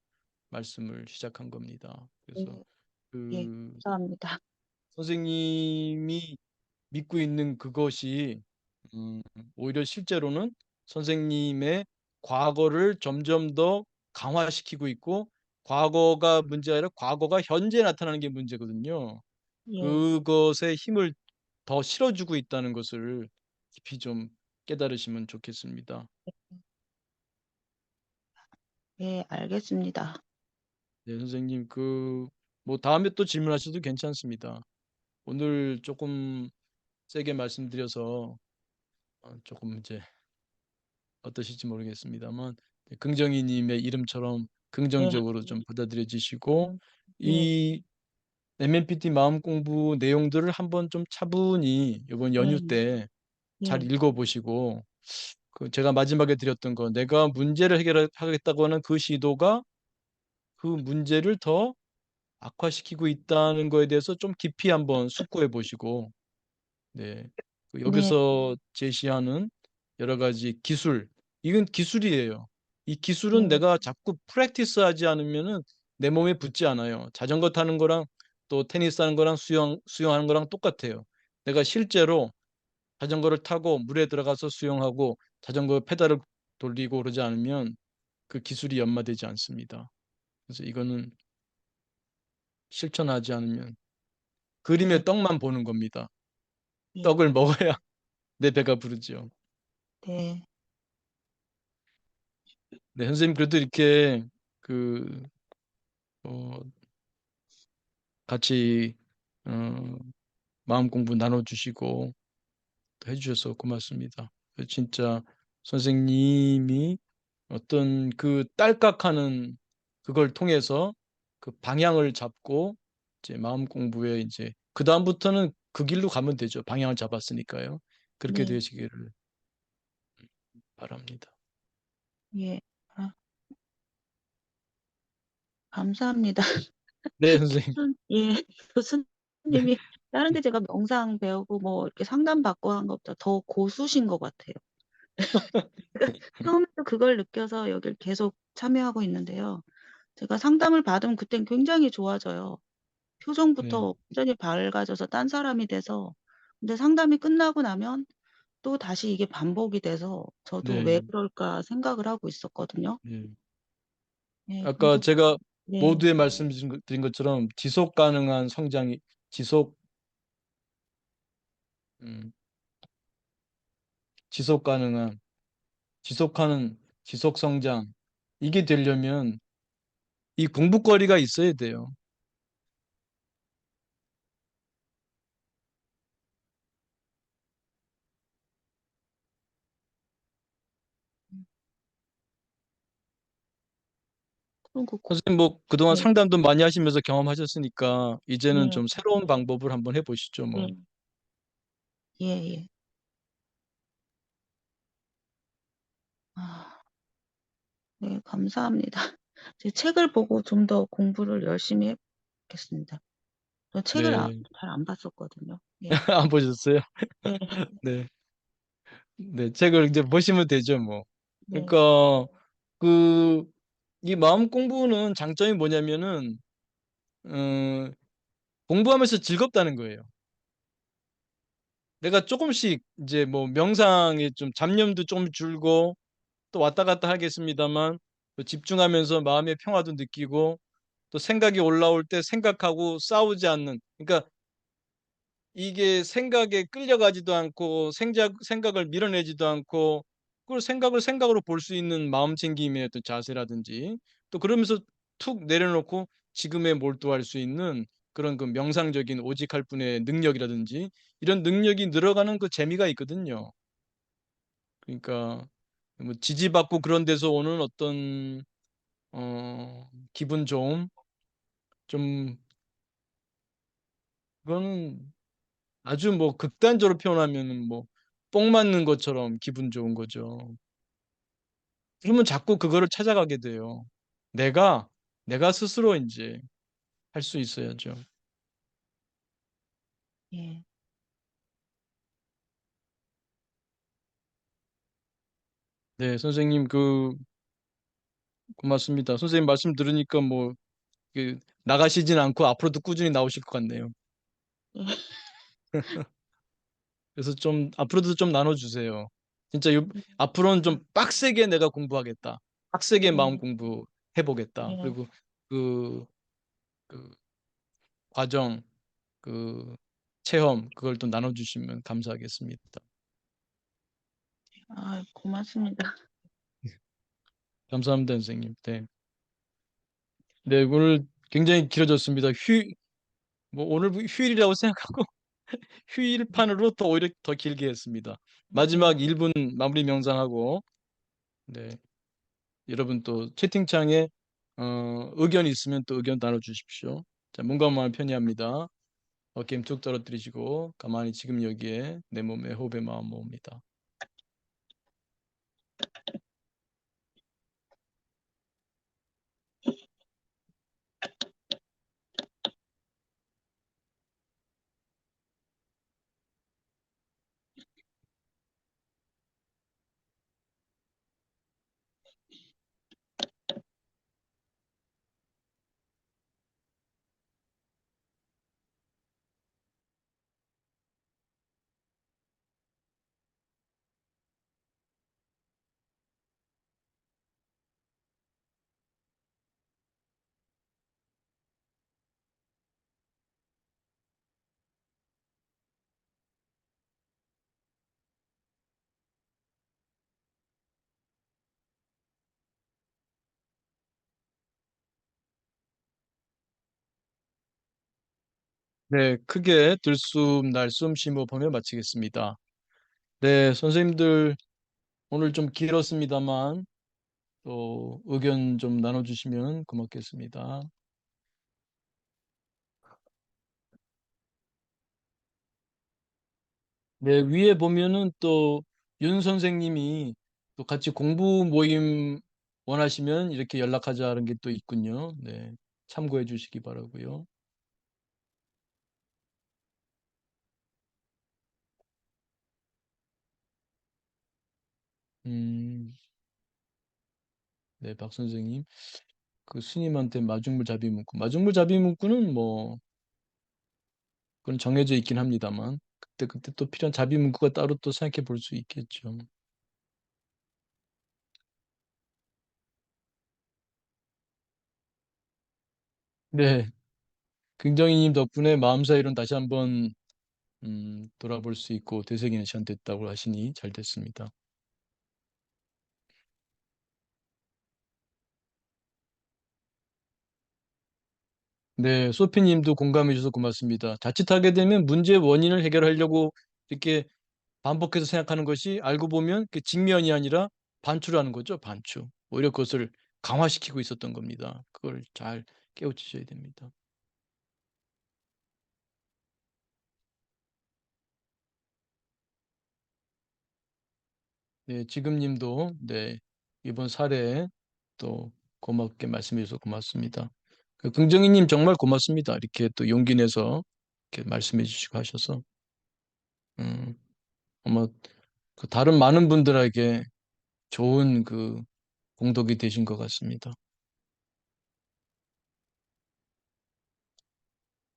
말씀을 시작한 겁니다. 그래서 네. 예. 그 감사합니다. 선생님이 믿고 있는 그것이 음, 오히려 실제로는 선생님의 과거를 점점 더 강화시키고 있고 과거가 문제가 아니라 과거가 현재 나타나는 게 문제거든요. 예. 그것에 힘을 더 실어주고 있다는 것을 깊이 좀 깨달으시면 좋겠습니다. 예 알겠습니다. 네, 선생님 뭐 다음에 또 질문하셔도 괜찮습니다. 오늘 조금 세게 말씀드려서 조금 이제 어떠실지 모르겠습니다만 긍정이님의 이름처럼 네. 긍정적으로 좀 받아들여 주시고 예. 이 MMPT 마음 공부 내용들을 한번 좀 차분히 이번 연휴 네. 때 잘 예. 읽어보시고 그 제가 마지막에 드렸던 거 내가 문제를 해결하겠다고 하는 그 시도가 그 문제를 더 악화시키고 있다는 거에 대해서 좀 깊이 한번 숙고해 보시고 네. 네. 여기서 제시하는 여러 가지 기술, 이건 기술이에요. 이 기술은 네. 내가 자꾸 프랙티스 하지 않으면은 내 몸에 붙지 않아요. 자전거 타는 거랑 또 테니스 하는 거랑 수영하는 거랑 똑같아요. 내가 실제로 자전거를 타고 물에 들어가서 수영하고 자전거 페달을 돌리고 그러지 않으면 그 기술이 연마되지 않습니다. 그래서 이거는 실천하지 않으면 네. 그림의 떡만 보는 겁니다. 예. 떡을 먹어야 내 배가 부르죠. 네. 네, 선생님 그래도 이렇게 그 어, 같이 어, 마음 공부 나눠주시고 또 해주셔서 고맙습니다. 진짜 선생님이 어떤 그 딸깍하는 그걸 통해서 그 방향을 잡고 이제 마음 공부에 이제 그 다음부터는 그 길로 가면 되죠. 방향을 잡았으니까요. 그렇게 네. 되시기를 바랍니다. 예. 아 감사합니다. 네, 선생님. 예. 네, 교수님이 다른 데 제가 명상 배우고 뭐 이렇게 상담받고 한 것보다 더 고수신 것 같아요. 처음에도 그걸 느껴서 여길 계속 참여하고 있는데요. 제가 상담을 받으면 그땐 굉장히 좋아져요. 네, 표정부터 완전히 밝아져서 딴 사람이 돼서 근데 상담이 끝나고 나면 또다시 이게 반복이 돼서 저도 '왜 네, 그럴까.' 생각을 하고 있었거든요. 네. 예. 아까 그래서 제가 네. 모두에 말씀드린 것처럼 지속 가능한 성장이 지속 음, 지속 가능한 지속하는 지속 성장 이게 되려면 이 공부거리가 있어야 돼요. 그런 거 고 선생님 뭐 그동안 네. 상담도 많이 하시면서 경험하셨으니까 이제는 네. 좀 새로운 방법을 한번 해보시죠 뭐. 네. 예예. 아 네 감사합니다. 제 책을 보고 좀 더 공부를 열심히 해 보겠습니다. 저 책을 네. 잘 안 봤었거든요. 예. 안 보셨어요? 네. 네. 네. 책을 이제 보시면 되죠 뭐. 네. 그러니까 그 이 마음 공부는 장점이 뭐냐면은 어, 공부하면서 즐겁다는 거예요. 내가 조금씩 이제 뭐 명상에 좀 잡념도 좀 줄고 또 왔다 갔다 하겠습니다만 또 집중하면서 마음의 평화도 느끼고 또 생각이 올라올 때 생각하고 싸우지 않는 그러니까 이게 생각에 끌려가지도 않고 생각을 밀어내지도 않고 그걸 생각을 생각으로 볼 수 있는 마음 챙김의 어떤 자세라든지 또 그러면서 툭 내려놓고 지금에 몰두할 수 있는 그런 그 명상적인 오직할 뿐의 능력이라든지 이런 능력이 늘어가는 그 재미가 있거든요. 그러니까 뭐 지지받고 그런 데서 오는 어떤 기분 좋음, 좀 그거는 아주 뭐 극단적으로 표현하면은 뭐 뽕 맞는 것처럼 기분 좋은 거죠. 그러면 자꾸 그거를 찾아가게 돼요. 내가 내가 스스로 이제 할 수 있어야죠. 예. 네, 선생님 고맙습니다. 선생님 말씀 들으니까 뭐 나가시진 않고 앞으로도 꾸준히 나오실 것 같네요. 그래서 좀 앞으로도 좀 나눠주세요. 진짜 앞으로는 좀 빡세게 내가 공부하겠다. 빡세게 마음 예. 공부 해보겠다. 예. 그리고 그, 그 과정, 그 체험 그걸 또 나눠주시면 감사하겠습니다. 아, 고맙습니다. 감사합니다, 선생님. 네. 네, 오늘 굉장히 길어졌습니다. 뭐 오늘 휴일이라고 생각하고 휴일판으로 더 오히려 더 길게 했습니다. 예. 마지막 1분 마무리 명상하고 네, 여러분 또 채팅창에 의견 있으면 또 의견 나눠주십시오. 자, 몸과 마음을 편히합니다. 어깨 힘 툭 떨어뜨리시고 가만히 지금 여기에 내 몸에 호흡의 마음 모읍니다. 네, 크게 들숨 날숨 심호흡하며 마치겠습니다. 네, 선생님들 오늘 좀 길었습니다만 또 의견 좀 나눠주시면 고맙겠습니다. 네, 위에 보면은 또 윤 선생님이 또 같이 공부 모임 원하시면 이렇게 연락하자는 게 또 있군요. 네, 참고해 주시기 바라고요. 음, 네, 박 선생님. 그 스님한테 마중물 자비문구. 마중물 자비문구는 뭐 그건 정해져 있긴 합니다만 그때 또 필요한 자비문구가 따로 또 생각해 볼 수 있겠죠. 네, 긍정이님 덕분에 마음사이론 다시 한번 돌아볼 수 있고 되새기는 시간 됐다고 하시니 잘 됐습니다. 네, 소피님도 공감해 주셔서 고맙습니다. 자칫하게 되면 문제의 원인을 해결하려고 이렇게 반복해서 생각하는 것이 알고 보면 그 직면이 아니라 반추라는 거죠, 반추. 오히려 그것을 강화시키고 있었던 겁니다. 그걸 잘 깨우치셔야 됩니다. 네, 지금님도 네, 이번 사례에 또 고맙게 말씀해 주셔서 고맙습니다. 그 긍정희님 정말 고맙습니다. 이렇게 또 용기 내서 이렇게 말씀해 주시고 하셔서 음, 아마 그 다른 많은 분들에게 좋은 그 공덕이 되신 것 같습니다.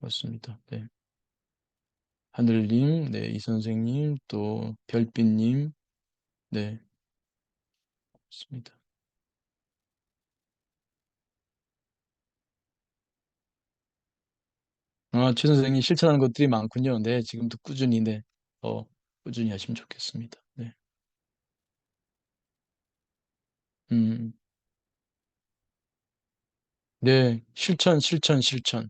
맞습니다. 네. 하늘님, 네, 이 선생님, 또 별빛님, 네, 맞습니다. 아, 최 선생님 실천하는 것들이 많군요. 네, 지금도 꾸준히, 네, 더 꾸준히 하시면 좋겠습니다. 네. 음, 네, 실천.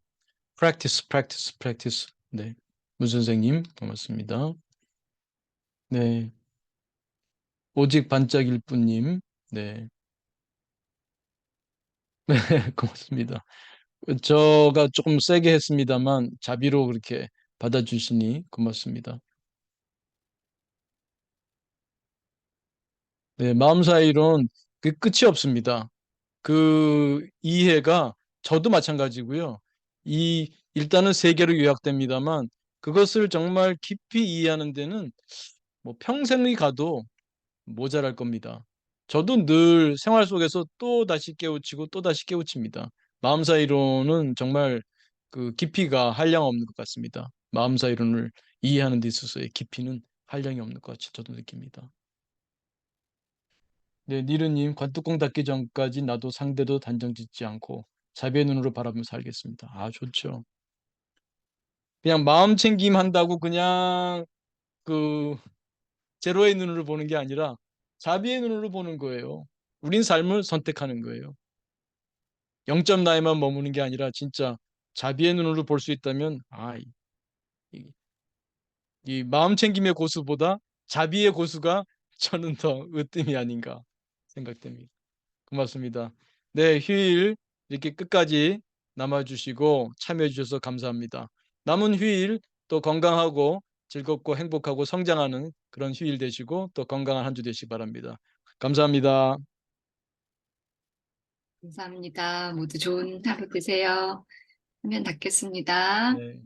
practice. 네, 문 선생님, 고맙습니다. 네, 오직 반짝일 뿐님. 네. 고맙습니다. 저가 조금 세게 했습니다만 자비로 그렇게 받아주시니 고맙습니다. 네, 마음 사이론 그 끝이 없습니다. 그 이해가 저도 마찬가지고요. 일단은 세계로 요약됩니다만 그것을 정말 깊이 이해하는 데는 뭐 평생이 가도 모자랄 겁니다. 저도 늘 생활 속에서 또 다시 깨우치고 또 다시 깨우칩니다. 마음 사이론은 정말 그 깊이가 한량없는 것 같습니다. 마음 사이론을 이해하는 데 있어서의 깊이는 한량이 없는 것 같이 저도 느낍니다. 네, 니르님, 관뚜껑 닫기 전까지 나도 상대도 단정 짓지 않고 자비의 눈으로 바라보며 살겠습니다. 아, 좋죠. 그냥 마음 챙김 한다고 그냥 그 제로의 눈으로 보는 게 아니라 자비의 눈으로 보는 거예요. 우린 삶을 선택하는 거예요. 0점 나에만 머무는 게 아니라 진짜 자비의 눈으로 볼 수 있다면 이, 이 마음 챙김의 고수보다 자비의 고수가 저는 더 으뜸이 아닌가 생각됩니다. 고맙습니다. 네, 휴일 이렇게 끝까지 남아주시고 참여해주셔서 감사합니다. 남은 휴일 또 건강하고 즐겁고 행복하고 성장하는 그런 휴일 되시고 또 건강한 한 주 되시기 바랍니다. 감사합니다. 감사합니다. 모두 좋은 하루 되세요. 화면 닫겠습니다. 네.